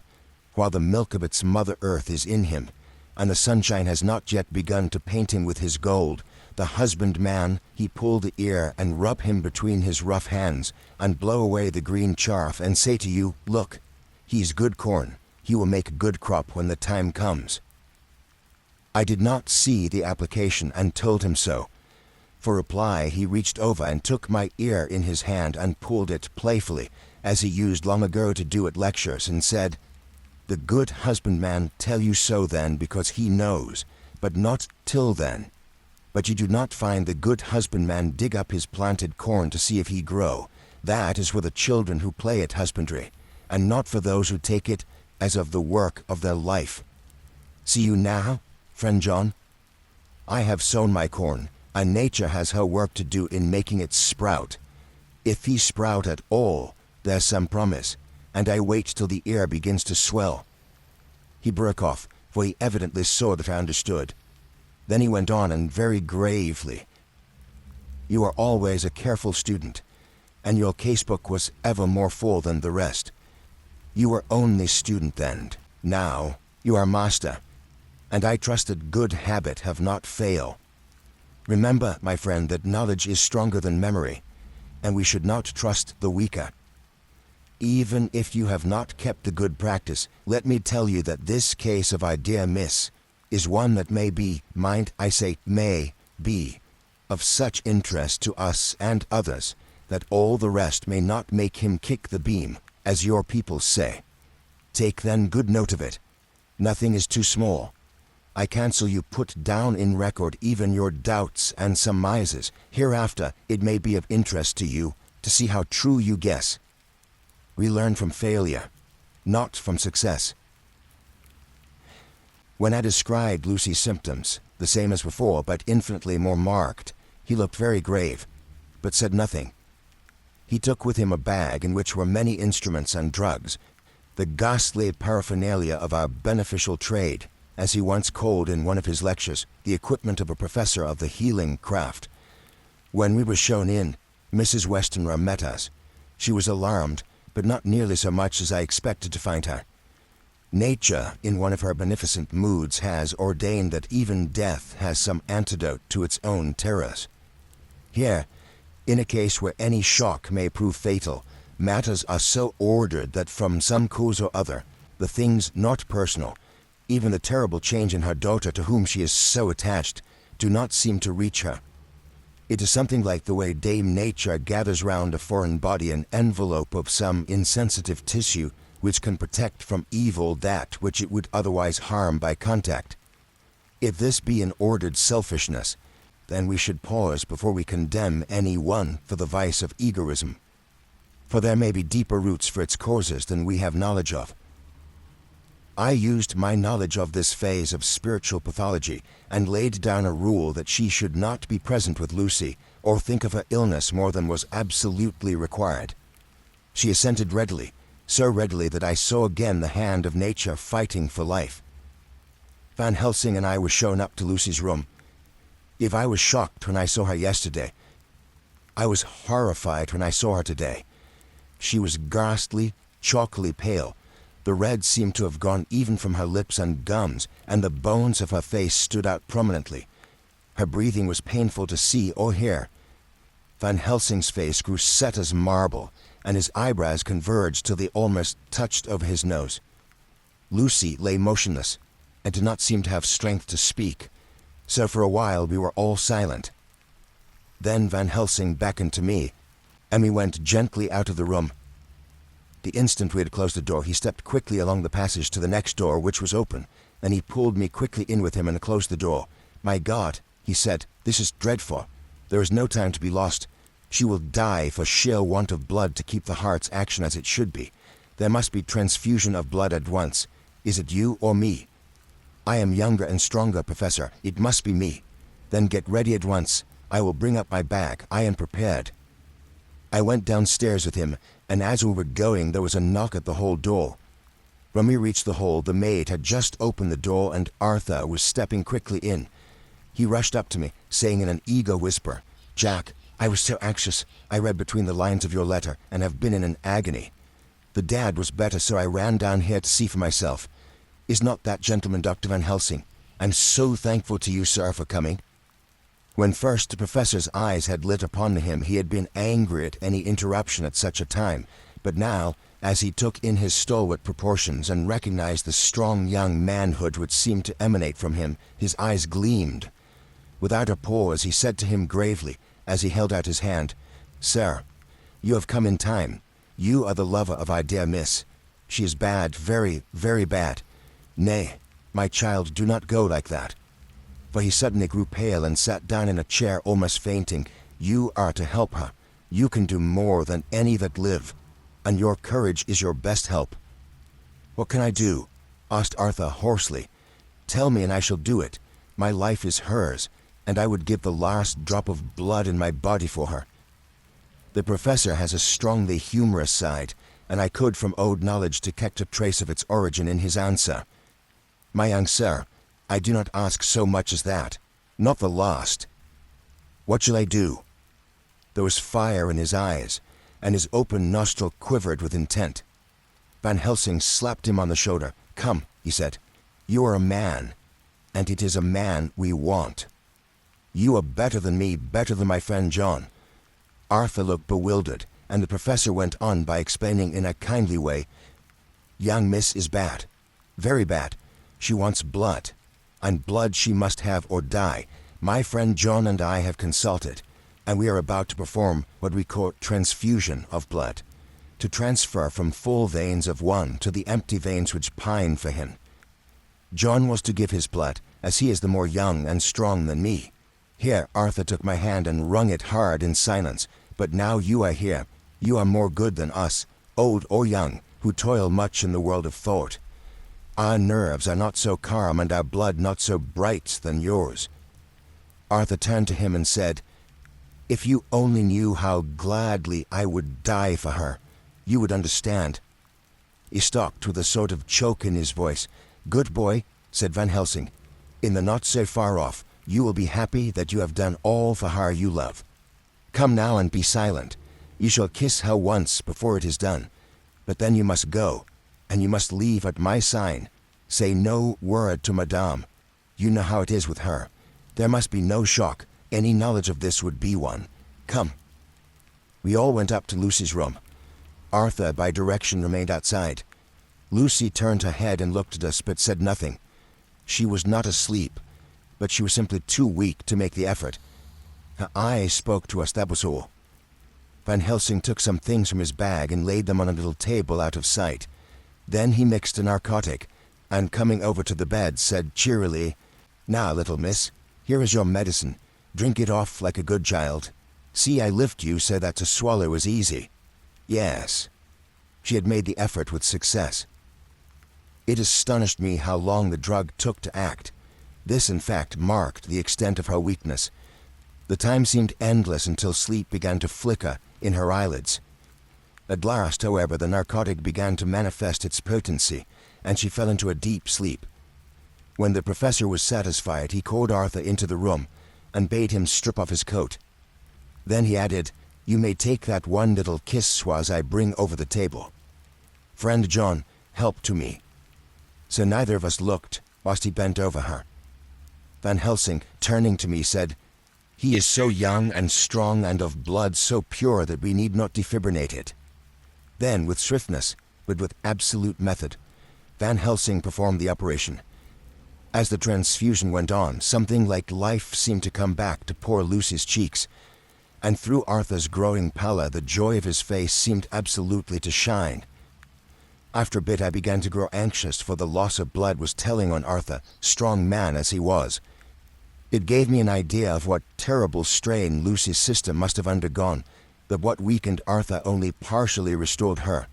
[SPEAKER 1] while the milk of its mother earth is in him, and the sunshine has not yet begun to paint him with his gold, the husbandman, he pull the ear and rub him between his rough hands, and blow away the green chaff, and say to you, 'Look, he's good corn. He will make good crop when the time comes.'" I did not see the application, and told him so. For reply, he reached over and took my ear in his hand and pulled it playfully, as he used long ago to do at lectures, and said, "The good husbandman tell you so then because he knows, but not till then. But you do not find the good husbandman dig up his planted corn to see if he grow. That is for the children who play at husbandry, and not for those who take it as of the work of their life. See you now, friend John? I have sown my corn, and nature has her work to do in making it sprout. If he sprout at all, there's some promise, and I wait till the ear begins to swell." He broke off, for he evidently saw that I understood. Then he went on, and very gravely, "You are always a careful student, and your casebook was ever more full than the rest. You were only student then, now you are master, and I trust that good habit have not fail. Remember, my friend, that knowledge is stronger than memory, and we should not trust the weaker. Even if you have not kept the good practice, let me tell you that this case of idea miss is one that may be, mind I say may be, of such interest to us and others, that all the rest may not make him kick the beam, as your people say. Take then good note of it. Nothing is too small. I counsel you put down in record even your doubts and surmises. Hereafter it may be of interest to you to see how true you guess. We learn from failure, not from success." When I described Lucy's symptoms, the same as before but infinitely more marked, he looked very grave, but said nothing. He took with him a bag in which were many instruments and drugs, the ghastly paraphernalia of our beneficial trade, as he once called in one of his lectures the equipment of a professor of the healing craft. When we were shown in, Mrs. Westenra met us. She was alarmed, but not nearly so much as I expected to find her. Nature, in one of her beneficent moods, has ordained that even death has some antidote to its own terrors. Here, in a case where any shock may prove fatal, matters are so ordered that from some cause or other, the things not personal, even the terrible change in her daughter to whom she is so attached, do not seem to reach her. It is something like the way Dame Nature gathers round a foreign body an envelope of some insensitive tissue which can protect from evil that which it would otherwise harm by contact. If this be an ordered selfishness, then we should pause before we condemn any one for the vice of egoism, for there may be deeper roots for its causes than we have knowledge of. I used my knowledge of this phase of spiritual pathology and laid down a rule that she should not be present with Lucy or think of her illness more than was absolutely required. She assented readily, so readily that I saw again the hand of nature fighting for life. Van Helsing and I were shown up to Lucy's room. If I was shocked when I saw her yesterday, I was horrified when I saw her today. She was ghastly, chalkily pale. The red seemed to have gone even from her lips and gums, and the bones of her face stood out prominently. Her breathing was painful to see or hear. Van Helsing's face grew set as marble, and his eyebrows converged till they almost touched over his nose. Lucy lay motionless, and did not seem to have strength to speak, so for a while we were all silent. Then Van Helsing beckoned to me, and we went gently out of the room. The instant we had closed the door, he stepped quickly along the passage to the next door, which was open. Then he pulled me quickly in with him and closed the door. "My God," he said, "this is dreadful. There is no time to be lost. She will die for sheer want of blood to keep the heart's action as it should be. There must be transfusion of blood at once. Is it you or me? I am younger and stronger, Professor. It must be me. Then get ready at once. I will bring up my bag. I am prepared." I went downstairs with him, and as we were going there was a knock at the hall door. When we reached the hall, the maid had just opened the door and Arthur was stepping quickly in. He rushed up to me, saying in an eager whisper, "Jack, I was so anxious. I read between the lines of your letter and have been in an agony. The dad was better, so I ran down here to see for myself. Is not that gentleman Dr. Van Helsing? I'm so thankful to you, sir, for coming." When first the professor's eyes had lit upon him, he had been angry at any interruption at such a time, but now, as he took in his stalwart proportions and recognized the strong young manhood which seemed to emanate from him, his eyes gleamed. Without a pause, he said to him gravely, as he held out his hand, "Sir, you have come in time. You are the lover of our dear miss. She is bad, very, very bad. Nay, my child, do not go like that." For he suddenly grew pale and sat down in a chair, almost fainting. "You are to help her. You can do more than any that live, and your courage is your best help." "What can I do?" asked Arthur hoarsely. "Tell me and I shall do it. My life is hers, and I would give the last drop of blood in my body for her." The professor has a strongly humorous side, and I could from old knowledge detect a trace of its origin in his answer. "My young sir, I do not ask so much as that. Not the last. What shall I do?" There was fire in his eyes, and his open nostril quivered with intent. Van Helsing slapped him on the shoulder. "Come," he said. "You are a man, and it is a man we want. You are better than me, better than my friend John." Arthur looked bewildered, and the professor went on by explaining in a kindly way, "Young miss is bad, very bad. She wants blood, and blood she must have or die. My friend John and I have consulted, and we are about to perform what we call transfusion of blood, to transfer from full veins of one to the empty veins which pine for him. John was to give his blood, as he is the more young and strong than me." Here Arthur took my hand and wrung it hard in silence. "But now you are here. You are more good than us, old or young, who toil much in the world of thought. Our nerves are not so calm and our blood not so bright than yours." Arthur turned to him and said, "If you only knew how gladly I would die for her, you would understand." He stopped with a sort of choke in his voice. "Good boy," said Van Helsing. "In the not so far off, you will be happy that you have done all for her you love. Come now and be silent. You shall kiss her once before it is done. But then you must go, and you must leave at my sign. Say no word to Madame. You know how it is with her. There must be no shock. Any knowledge of this would be one. Come." We all went up to Lucy's room. Arthur, by direction, remained outside. Lucy turned her head and looked at us, but said nothing. She was not asleep, but she was simply too weak to make the effort. Her eyes spoke to us, that was all. Van Helsing took some things from his bag and laid them on a little table out of sight. Then he mixed a narcotic, and coming over to the bed, said cheerily, "Now, little miss, here is your medicine. Drink it off like a good child. See, I lift you so that to swallow is easy." Yes. She had made the effort with success. It astonished me how long the drug took to act. This, in fact, marked the extent of her weakness. The time seemed endless until sleep began to flicker in her eyelids. At last, however, the narcotic began to manifest its potency, and she fell into a deep sleep. When the professor was satisfied, he called Arthur into the room and bade him strip off his coat. Then he added, "You may take that one little kiss as I bring over the table. Friend John, help to me." So neither of us looked whilst he bent over her. Van Helsing, turning to me, said, "He is so young and strong and of blood so pure that we need not defibrillate it." Then, with swiftness, but with absolute method, Van Helsing performed the operation. As the transfusion went on, something like life seemed to come back to poor Lucy's cheeks, and through Arthur's growing pallor the joy of his face seemed absolutely to shine. After a bit I began to grow anxious, for the loss of blood was telling on Arthur, strong man as he was. It gave me an idea of what terrible strain Lucy's system must have undergone, that what weakened Arthur only partially restored her.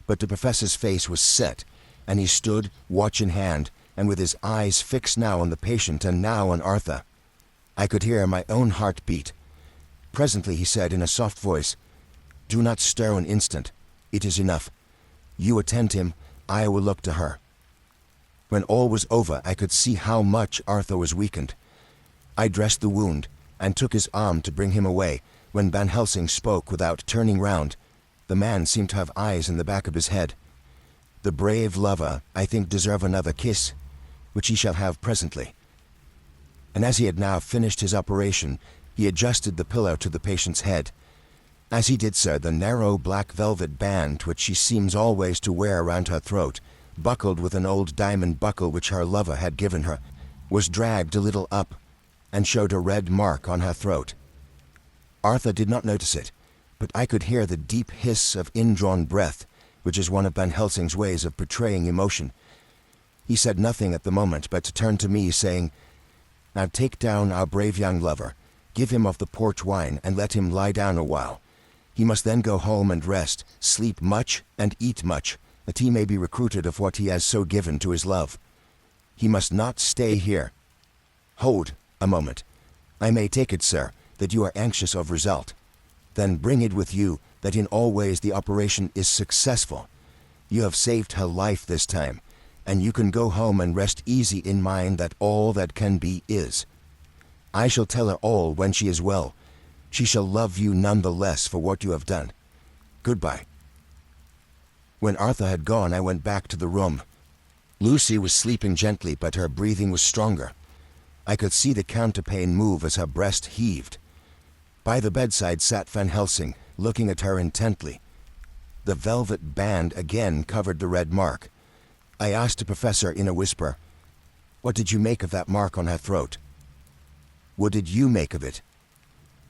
[SPEAKER 1] But the professor's face was set, and he stood, watch in hand, and with his eyes fixed now on the patient and now on Arthur. I could hear my own heart beat. Presently he said in a soft voice, "Do not stir an instant. It is enough. You attend him, I will look to her." When all was over, I could see how much Arthur was weakened. I dressed the wound, and took his arm to bring him away, when Van Helsing spoke without turning round. The man seemed to have eyes in the back of his head. "The brave lover, I think, deserve another kiss, which he shall have presently." And as he had now finished his operation, he adjusted the pillow to the patient's head. As he did so, the narrow black velvet band which she seems always to wear around her throat, buckled with an old diamond buckle which her lover had given her, was dragged a little up, and showed a red mark on her throat. Arthur did not notice it, but I could hear the deep hiss of indrawn breath, which is one of Van Helsing's ways of portraying emotion. He said nothing at the moment, but turned to me, saying, "Now take down our brave young lover, give him of the port wine, and let him lie down a while. He must then go home and rest, sleep much, and eat much, that he may be recruited of what he has so given to his love. He must not stay here. Hold a moment. I may take it, sir, that you are anxious of result. Then bring it with you that in all ways the operation is successful. You have saved her life this time, and you can go home and rest easy in mind that all that can be is. I shall tell her all when she is well. She shall love you none the less for what you have done. Goodbye." When Arthur had gone, I went back to the room. Lucy was sleeping gently, but her breathing was stronger. I could see the counterpane move as her breast heaved. By the bedside sat Van Helsing, looking at her intently. The velvet band again covered the red mark. I asked the professor in a whisper, "What did you make of that mark on her throat?" "What did you make of it?"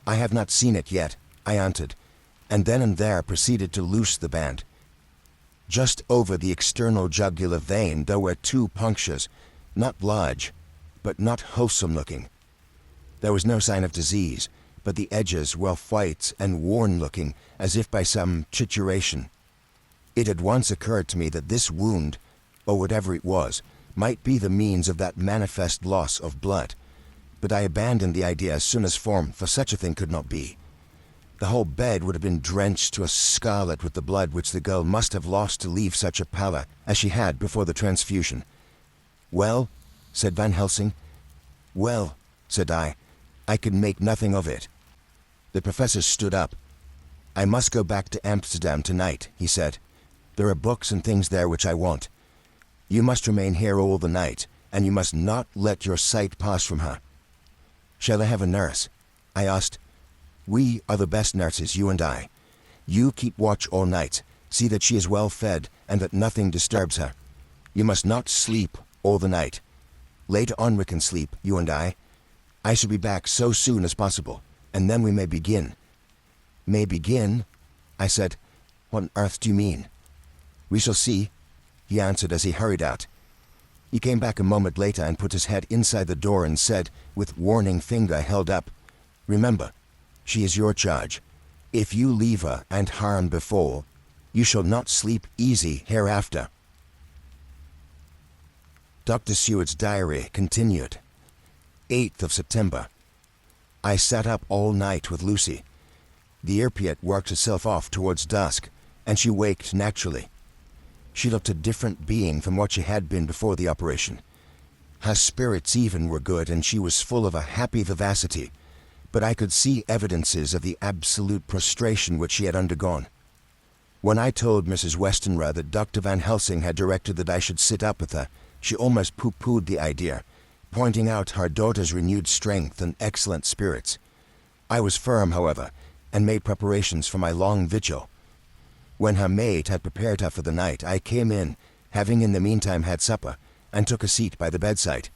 [SPEAKER 1] "I have not seen it yet," I answered, and then and there proceeded to loose the band. Just over the external jugular vein there were 2 punctures, not large, but not wholesome looking. There was no sign of disease, but the edges were white and worn looking, as if by some trituration. It had once occurred to me that this wound, or whatever it was, might be the means of that manifest loss of blood, but I abandoned the idea as soon as formed, for such a thing could not be. The whole bed would have been drenched to a scarlet with the blood which the girl must have lost to leave such a pallor as she had before the transfusion. "Well?" said Van Helsing. "Well," said I can make nothing of it." The professor stood up. "I must go back to Amsterdam tonight," he said. "There are books and things there which I want. You must remain here all the night, and you must not let your sight pass from her." "Shall I have a nurse?" I asked. "We are the best nurses, you and I. You keep watch all night, see that she is well fed, and that nothing disturbs her. You must not sleep all the night. Later on we can sleep, you and I. I shall be back so soon as possible, and then we may begin." "May begin?" I said. "What on earth do you mean?" "We shall see," he answered as he hurried out. He came back a moment later and put his head inside the door and said, with warning finger held up, "Remember, she is your charge. If you leave her and harm befall, you shall not sleep easy hereafter." Dr. Seward's diary continued. 8th of September. I sat up all night with Lucy. The opiate worked itself off towards dusk, and she waked naturally. She looked a different being from what she had been before the operation. Her spirits even were good, and she was full of a happy vivacity, but I could see evidences of the absolute prostration which she had undergone. When I told Mrs. Westenra that Dr. Van Helsing had directed that I should sit up with her, she almost pooh-poohed the idea, pointing out her daughter's renewed strength and excellent spirits. I was firm, however, and made preparations for my long vigil. When her maid had prepared her for the night, I came in, having in the meantime had supper, and took a seat by the bedside.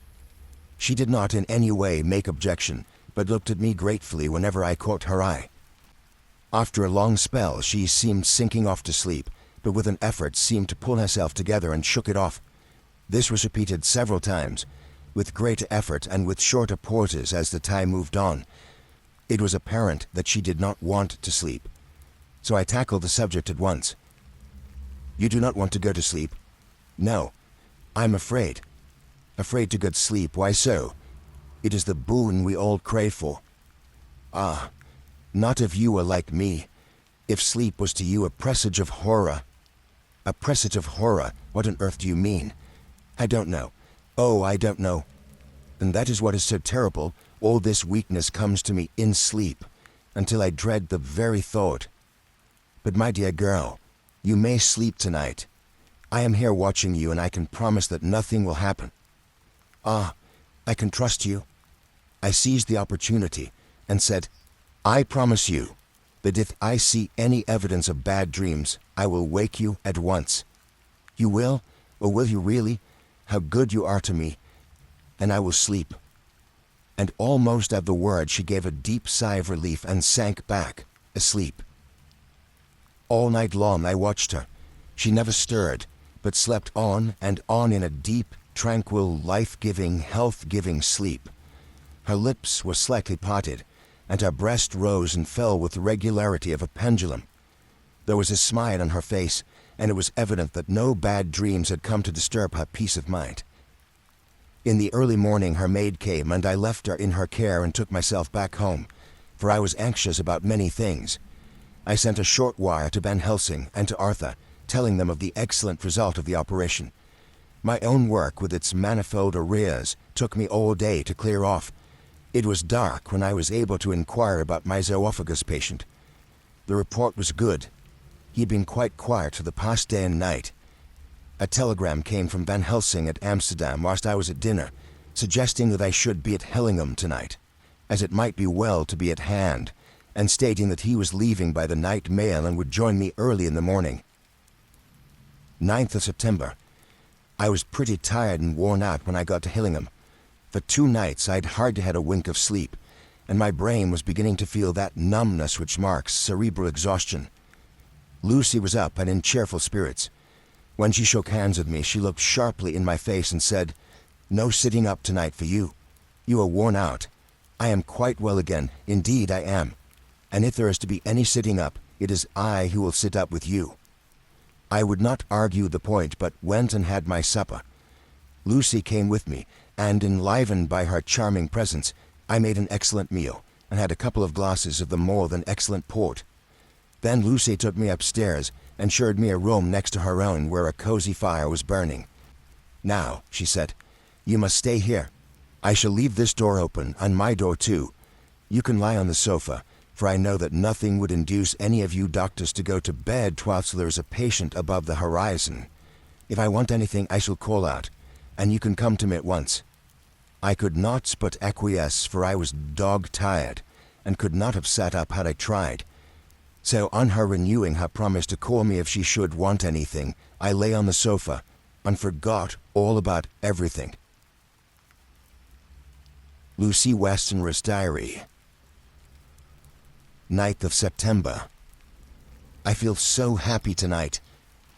[SPEAKER 1] She did not in any way make objection, but looked at me gratefully whenever I caught her eye. After a long spell she seemed sinking off to sleep, but with an effort seemed to pull herself together and shook it off. This was repeated several times, with greater effort and with shorter pauses as the time moved on. It was apparent that she did not want to sleep, so I tackled the subject at once. "You do not want to go to sleep?" "No, I'm afraid." "Afraid to go to sleep? Why so? It is the boon we all crave for." "Ah, not if you were like me. If sleep was to you a presage of horror." "A presage of horror? What on earth do you mean?" "I don't know. Oh, I don't know. And that is what is so terrible. All this weakness comes to me in sleep, until I dread the very thought. But my dear girl, you may sleep tonight. I am here watching you, and I can promise that nothing will happen." "Ah, I can trust you." I seized the opportunity and said, "I promise you that if I see any evidence of bad dreams, I will wake you at once." "You will? Or will you really? How good you are to me. And I will sleep." and almost at the word she gave a deep sigh of relief and sank back, asleep. All night long I watched her. She never stirred, but slept on and on in a deep, tranquil, life-giving, health-giving sleep. Her lips were slightly parted, and her breast rose and fell with the regularity of a pendulum. There was a smile on her face, and it was evident that no bad dreams had come to disturb her peace of mind. In the early morning her maid came, and I left her in her care and took myself back home, for I was anxious about many things. I sent a short wire to Van Helsing and to Arthur, telling them of the excellent result of the operation. My own work, with its manifold arrears, took me all day to clear off. It was dark when I was able to inquire about my zoophagus patient. The report was good. He had been quite quiet for the past day and night. A telegram came from Van Helsing at Amsterdam whilst I was at dinner, suggesting that I should be at Hellingham tonight, as it might be well to be at hand, and stating that he was leaving by the night mail and would join me early in the morning. 9th of September. I was pretty tired and worn out when I got to Hillingham. For 2 nights I'd hardly had a wink of sleep, and my brain was beginning to feel that numbness which marks cerebral exhaustion. Lucy was up and in cheerful spirits. When she shook hands with me, she looked sharply in my face and said, "No sitting up tonight for you. You are worn out. I am quite well again, indeed I am. And if there is to be any sitting up, it is I who will sit up with you." I would not argue the point, but went and had my supper. Lucy came with me, and enlivened by her charming presence, I made an excellent meal, and had a couple of glasses of the more than excellent port. Then Lucy took me upstairs, and showed me a room next to her own where a cozy fire was burning. "Now," she said, "you must stay here. I shall leave this door open, and my door too. You can lie on the sofa, for I know that nothing would induce any of you doctors to go to bed whilst there is a patient above the horizon. If I want anything, I shall call out, and you can come to me at once." I could not but acquiesce, for I was dog-tired, and could not have sat up had I tried. So on her renewing her promise to call me if she should want anything, I lay on the sofa, and forgot all about everything. Lucy Westenra's Diary. 9th of September. I feel so happy tonight.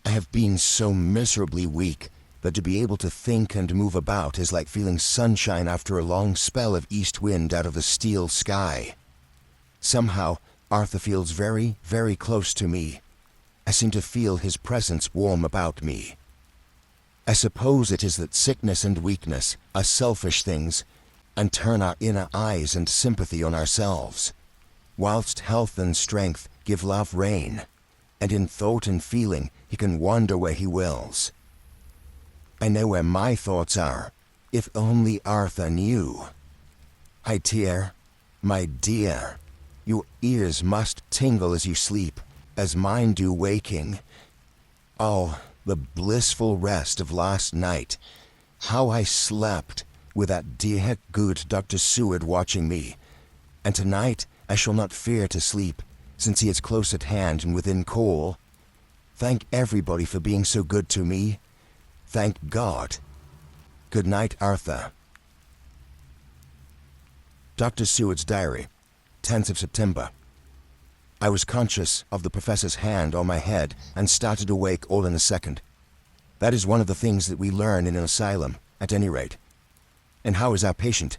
[SPEAKER 1] I have been so miserably weak that to be able to think and move about is like feeling sunshine after a long spell of east wind out of the steel sky. Somehow, Arthur feels very, very close to me. I seem to feel his presence warm about me. I suppose it is that sickness and weakness are selfish things, and turn our inner eyes and sympathy on ourselves, whilst health and strength give love rein, and in thought and feeling he can wander where he wills. I know where my thoughts are, if only Arthur knew. My dear, your ears must tingle as you sleep, as mine do waking. Oh, the blissful rest of last night! How I slept, with that dear good Dr. Seward watching me. And tonight I shall not fear to sleep, since he is close at hand and within call. Thank everybody for being so good to me. Thank God. Good night, Arthur. Dr. Seward's Diary, 10th of September. I was conscious of the professor's hand on my head and started awake all in a second. That is one of the things that we learn in an asylum, at any rate. And how is our patient?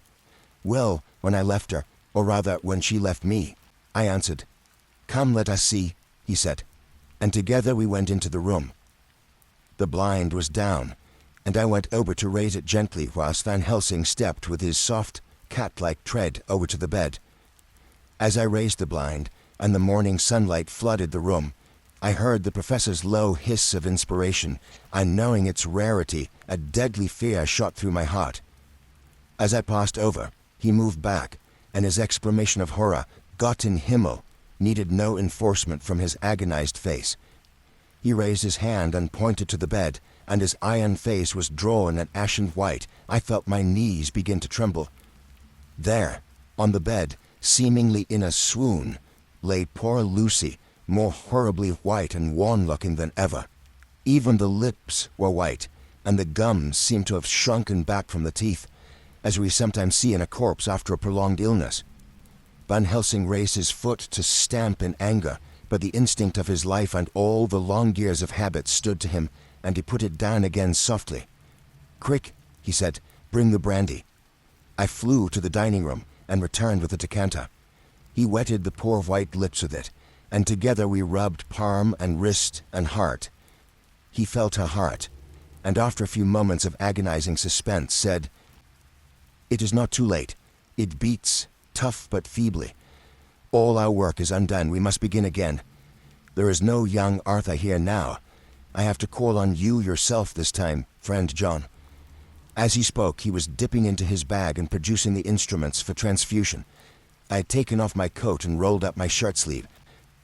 [SPEAKER 1] Well, when I left her, or rather when she left me, I answered. "Come, let us see," he said, and together we went into the room. The blind was down, and I went over to raise it gently whilst Van Helsing stepped with his soft, cat-like tread over to the bed. As I raised the blind, and the morning sunlight flooded the room, I heard the professor's low hiss of inspiration, and knowing its rarity, a deadly fear shot through my heart. As I passed over, he moved back, and his exclamation of horror, "Gott in Himmel," needed no enforcement from his agonized face. He raised his hand and pointed to the bed, and his iron face was drawn and ashen white. I felt my knees begin to tremble. There, on the bed, seemingly in a swoon, lay poor Lucy, more horribly white and wan-looking than ever. Even the lips were white, and the gums seemed to have shrunken back from the teeth. as we sometimes see in a corpse after a prolonged illness. Van Helsing raised his foot to stamp in anger, but the instinct of his life and all the long years of habit stood to him, and he put it down again softly. "Quick," he said, "bring the brandy." I flew to the dining room and returned with a decanter. He wetted the poor white lips with it, and together we rubbed palm and wrist and heart. He felt her heart, and after a few moments of agonizing suspense said, "It is not too late. It beats, tough but feebly. All our work is undone. We must begin again. There is no young Arthur here now. I have to call on you yourself this time, friend John." As he spoke, he was dipping into his bag and producing the instruments for transfusion. I had taken off my coat and rolled up my shirt sleeve.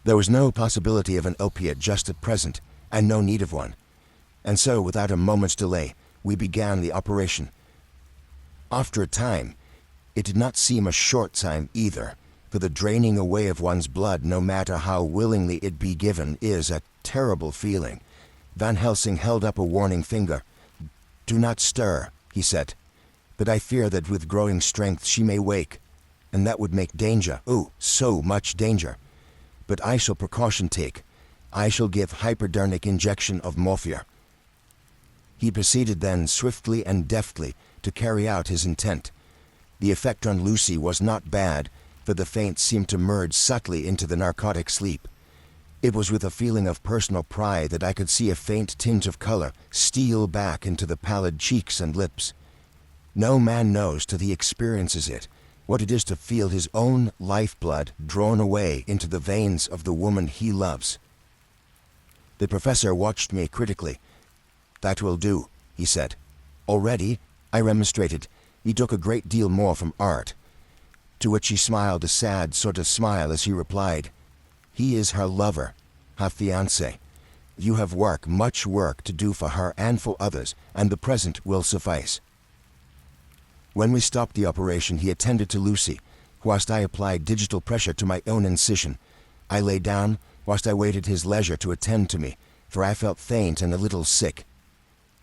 [SPEAKER 1] There was no possibility of an opiate just at present, and no need of one. And so, without a moment's delay, we began the operation. After a time, it did not seem a short time either, for the draining away of one's blood, no matter how willingly it be given, is a terrible feeling. Van Helsing held up a warning finger. "Do not stir," he said, "but I fear that with growing strength she may wake, and that would make danger, oh, so much danger. But I shall precaution take. I shall give hypodermic injection of morphia." He proceeded then swiftly and deftly to carry out his intent. The effect on Lucy was not bad, for the faint seemed to merge subtly into the narcotic sleep. It was with a feeling of personal pride that I could see a faint tinge of color steal back into the pallid cheeks and lips. No man knows till he experiences it what it is to feel his own lifeblood drawn away into the veins of the woman he loves. The professor watched me critically. "That will do," he said. "Already?" I remonstrated. "He took a great deal more from art." To which he smiled a sad sort of smile as he replied, "He is her lover, her fiancé. You have much work to do for her and for others, and the present will suffice." When we stopped the operation, he attended to Lucy, whilst I applied digital pressure to my own incision. I lay down, whilst I waited his leisure to attend to me, for I felt faint and a little sick.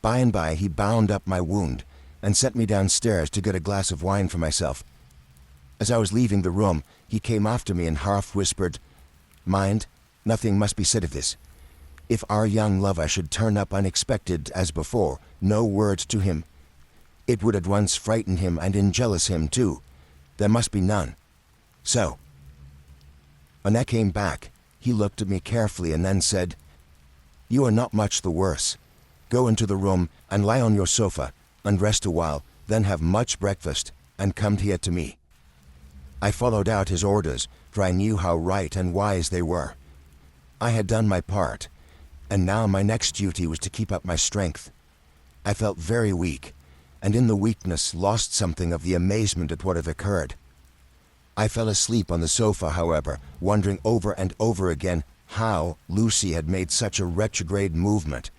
[SPEAKER 1] By and by he bound up my wound, and sent me downstairs to get a glass of wine for myself. As I was leaving the room, he came after me and half whispered, "Mind, nothing must be said of this. If our young lover should turn up unexpected as before, no word to him. It would at once frighten him and enjealous him too. There must be none. So." When I came back, he looked at me carefully and then said, "You are not much the worse. Go into the room and lie on your sofa and rest a while, then have much breakfast and come here to me." I followed out his orders, for I knew how right and wise they were. I had done my part, and now my next duty was to keep up my strength. I felt very weak, and in the weakness lost something of the amazement at what had occurred. I fell asleep on the sofa, however, wondering over and over again how Lucy had made such a retrograde movement,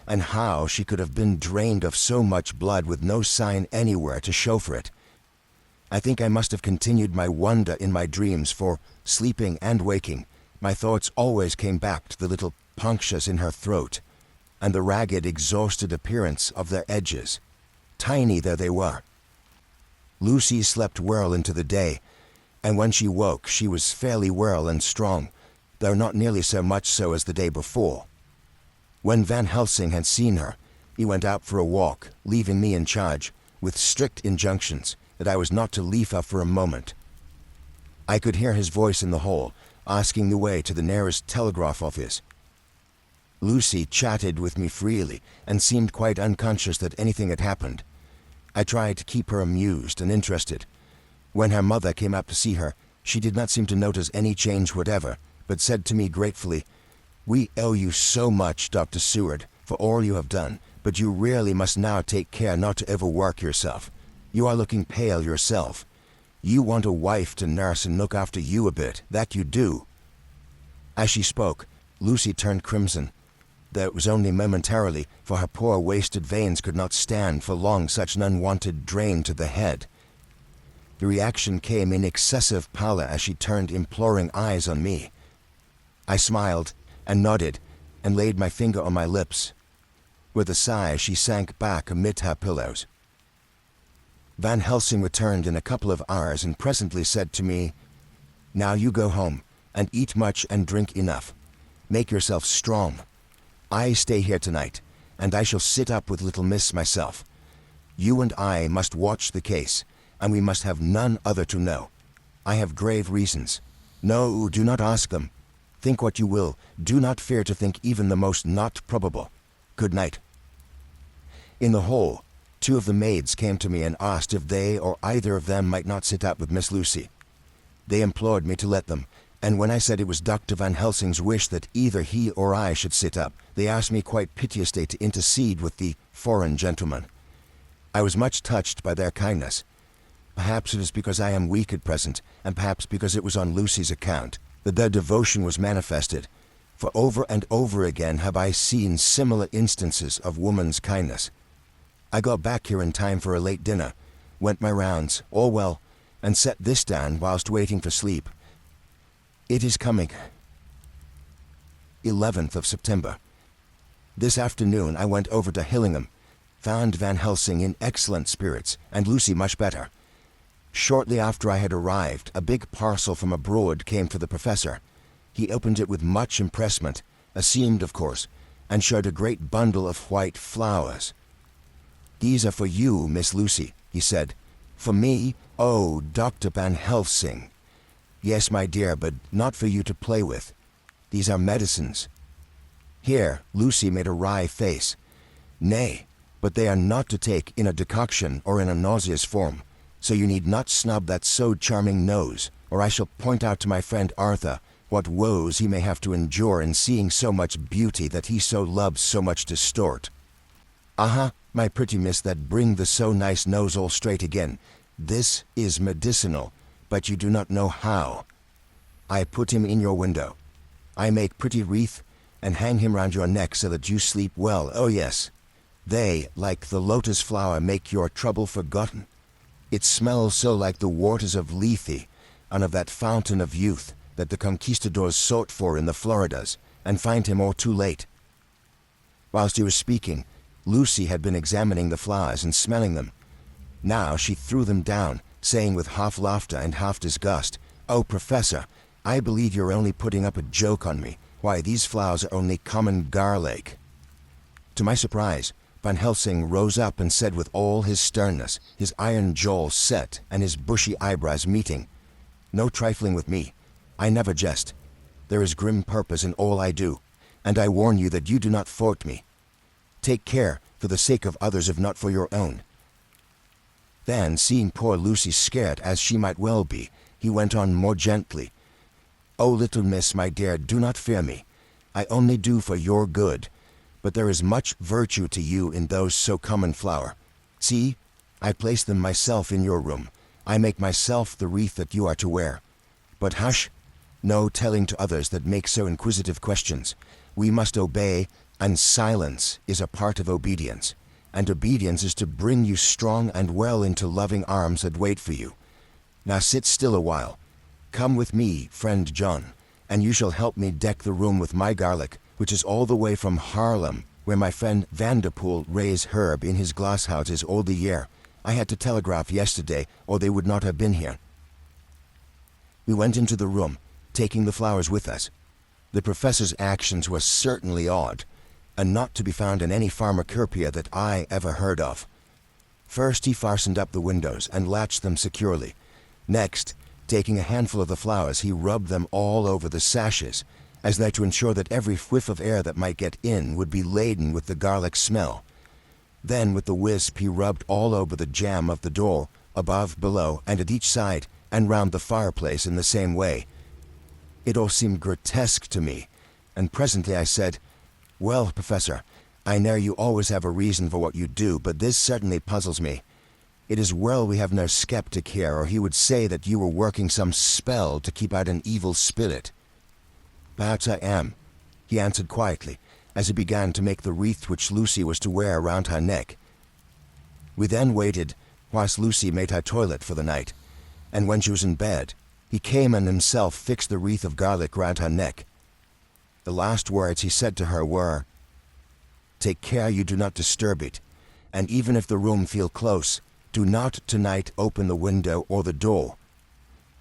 [SPEAKER 1] and how she could have been drained of so much blood with no sign anywhere to show for it. I think I must have continued my wonder in my dreams, for, sleeping and waking, my thoughts always came back to the little punctures in her throat, and the ragged, exhausted appearance of their edges. Tiny though they were. Lucy slept well into the day, and when she woke she was fairly well and strong, though not nearly so much so as the day before. When Van Helsing had seen her, he went out for a walk, leaving me in charge, with strict injunctions that I was not to leave her for a moment. I could hear his voice in the hall, asking the way to the nearest telegraph office. Lucy chatted with me freely, and seemed quite unconscious that anything had happened. I tried to keep her amused and interested. When her mother came up to see her, she did not seem to notice any change whatever, but said to me gratefully, "We owe you so much, Dr. Seward, for all you have done, but you really must now take care not to overwork yourself. You are looking pale yourself. You want a wife to nurse and look after you a bit, that you do." As she spoke, Lucy turned crimson, though it was only momentarily, for her poor wasted veins could not stand for long such an unwanted drain to the head. The reaction came in excessive pallor as she turned imploring eyes on me. I smiled and nodded and laid my finger on my lips. With a sigh, she sank back amid her pillows. Van Helsing returned in a couple of hours and presently said to me, "Now you go home, and eat much and drink enough. Make yourself strong. I stay here tonight, and I shall sit up with little miss myself. You and I must watch the case, and we must have none other to know. I have grave reasons. No, do not ask them. Think what you will, do not fear to think even the most not probable. Good night." In the hall, 2 of the maids came to me and asked if they or either of them might not sit up with Miss Lucy. They implored me to let them, and when I said it was Dr. Van Helsing's wish that either he or I should sit up, they asked me quite piteously to intercede with the foreign gentleman. I was much touched by their kindness. Perhaps it is because I am weak at present, and perhaps because it was on Lucy's account, that their devotion was manifested, for over and over again have I seen similar instances of woman's kindness. I got back here in time for a late dinner, went my rounds, all well, and set this down whilst waiting for sleep. It is coming. 11th of September. This afternoon I went over to Hillingham, found Van Helsing in excellent spirits, and Lucy much better. Shortly after I had arrived, a big parcel from abroad came for the professor. He opened it with much impressment, assumed of course, and showed a great bundle of white flowers. "These are for you, Miss Lucy," he said. "For me? Oh, Dr. Van Helsing. Yes, my dear, but not for you to play with. These are medicines." Here Lucy made a wry face. "Nay, but they are not to take in a decoction or in a nauseous form, so you need not snub that so charming nose, or I shall point out to my friend Arthur what woes he may have to endure in seeing so much beauty that he so loves so much to distort. Aha, my pretty miss, that bring the so nice nose all straight again. This is medicinal, but you do not know how. I put him in your window. I make pretty wreath, and hang him round your neck so that you sleep well. Oh yes, they, like the lotus flower, make your trouble forgotten. It smells so like the waters of Lethe, and of that fountain of youth that the conquistadors sought for in the Floridas, and find him all too late." Whilst he was speaking, Lucy had been examining the flowers and smelling them. Now she threw them down, saying with half laughter and half disgust, "Oh, Professor, I believe you're only putting up a joke on me. Why, these flowers are only common garlic." To my surprise, Van Helsing rose up and said with all his sternness, his iron jaw set and his bushy eyebrows meeting, "No trifling with me. I never jest. There is grim purpose in all I do, and I warn you that you do not thwart me. Take care, for the sake of others if not for your own." Then, seeing poor Lucy scared, as she might well be, he went on more gently, "Oh, little miss, my dear, do not fear me. I only do for your good, but there is much virtue to you in those so common flower. See, I place them myself in your room. I make myself the wreath that you are to wear. But hush, no telling to others that make so inquisitive questions. We must obey, and silence is a part of obedience, and obedience is to bring you strong and well into loving arms that wait for you. Now sit still a while. Come with me, friend John, and you shall help me deck the room with my garlic, which is all the way from Haarlem, where my friend Vanderpoel raised herb in his glasshouses all the year. I had to telegraph yesterday, or they would not have been here." We went into the room, taking the flowers with us. The professor's actions were certainly odd, and not to be found in any pharmacopoeia that I ever heard of. First he fastened up the windows and latched them securely. Next, taking a handful of the flowers, he rubbed them all over the sashes, as though to ensure that every whiff of air that might get in would be laden with the garlic smell. Then with the wisp he rubbed all over the jamb of the door, above, below, and at each side, and round the fireplace in the same way. It all seemed grotesque to me, and presently I said, "Well, Professor, I know you always have a reason for what you do, but this certainly puzzles me. It is well we have no skeptic here, or he would say that you were working some spell to keep out an evil spirit." "Perhaps I am," he answered quietly, as he began to make the wreath which Lucy was to wear round her neck. We then waited whilst Lucy made her toilet for the night, and when she was in bed, he came and himself fixed the wreath of garlic round her neck. The last words he said to her were, "Take care you do not disturb it, and even if the room feel close, Do not tonight open the window or the door."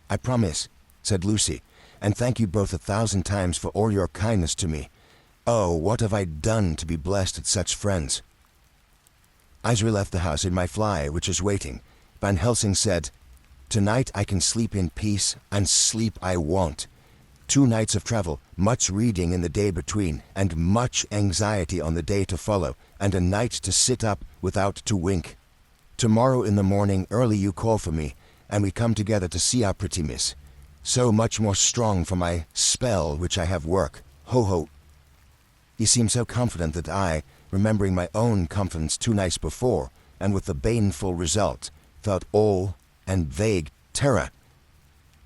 [SPEAKER 1] "I promise," said Lucy, "and thank you both 1,000 times for all your kindness to me. Oh, what have I done to be blessed with such friends?" As we left the house in my fly, which was waiting, Van Helsing said, "Tonight I can sleep in peace, and sleep I won't. 2 nights of travel, much reading in the day between, and much anxiety on the day to follow, and a night to sit up without to wink. Tomorrow in the morning early you call for me, and we come together to see our pretty miss. So much more strong for my spell which I have work. Ho ho." He seemed so confident that I, remembering my own confidence 2 nights before, and with the baneful result, felt all and vague terror.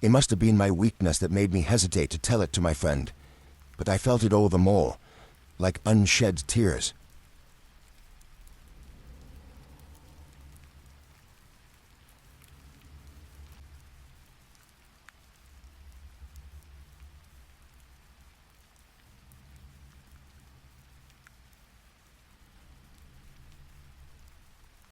[SPEAKER 1] It must have been my weakness that made me hesitate to tell it to my friend, but I felt it all the more, like unshed tears.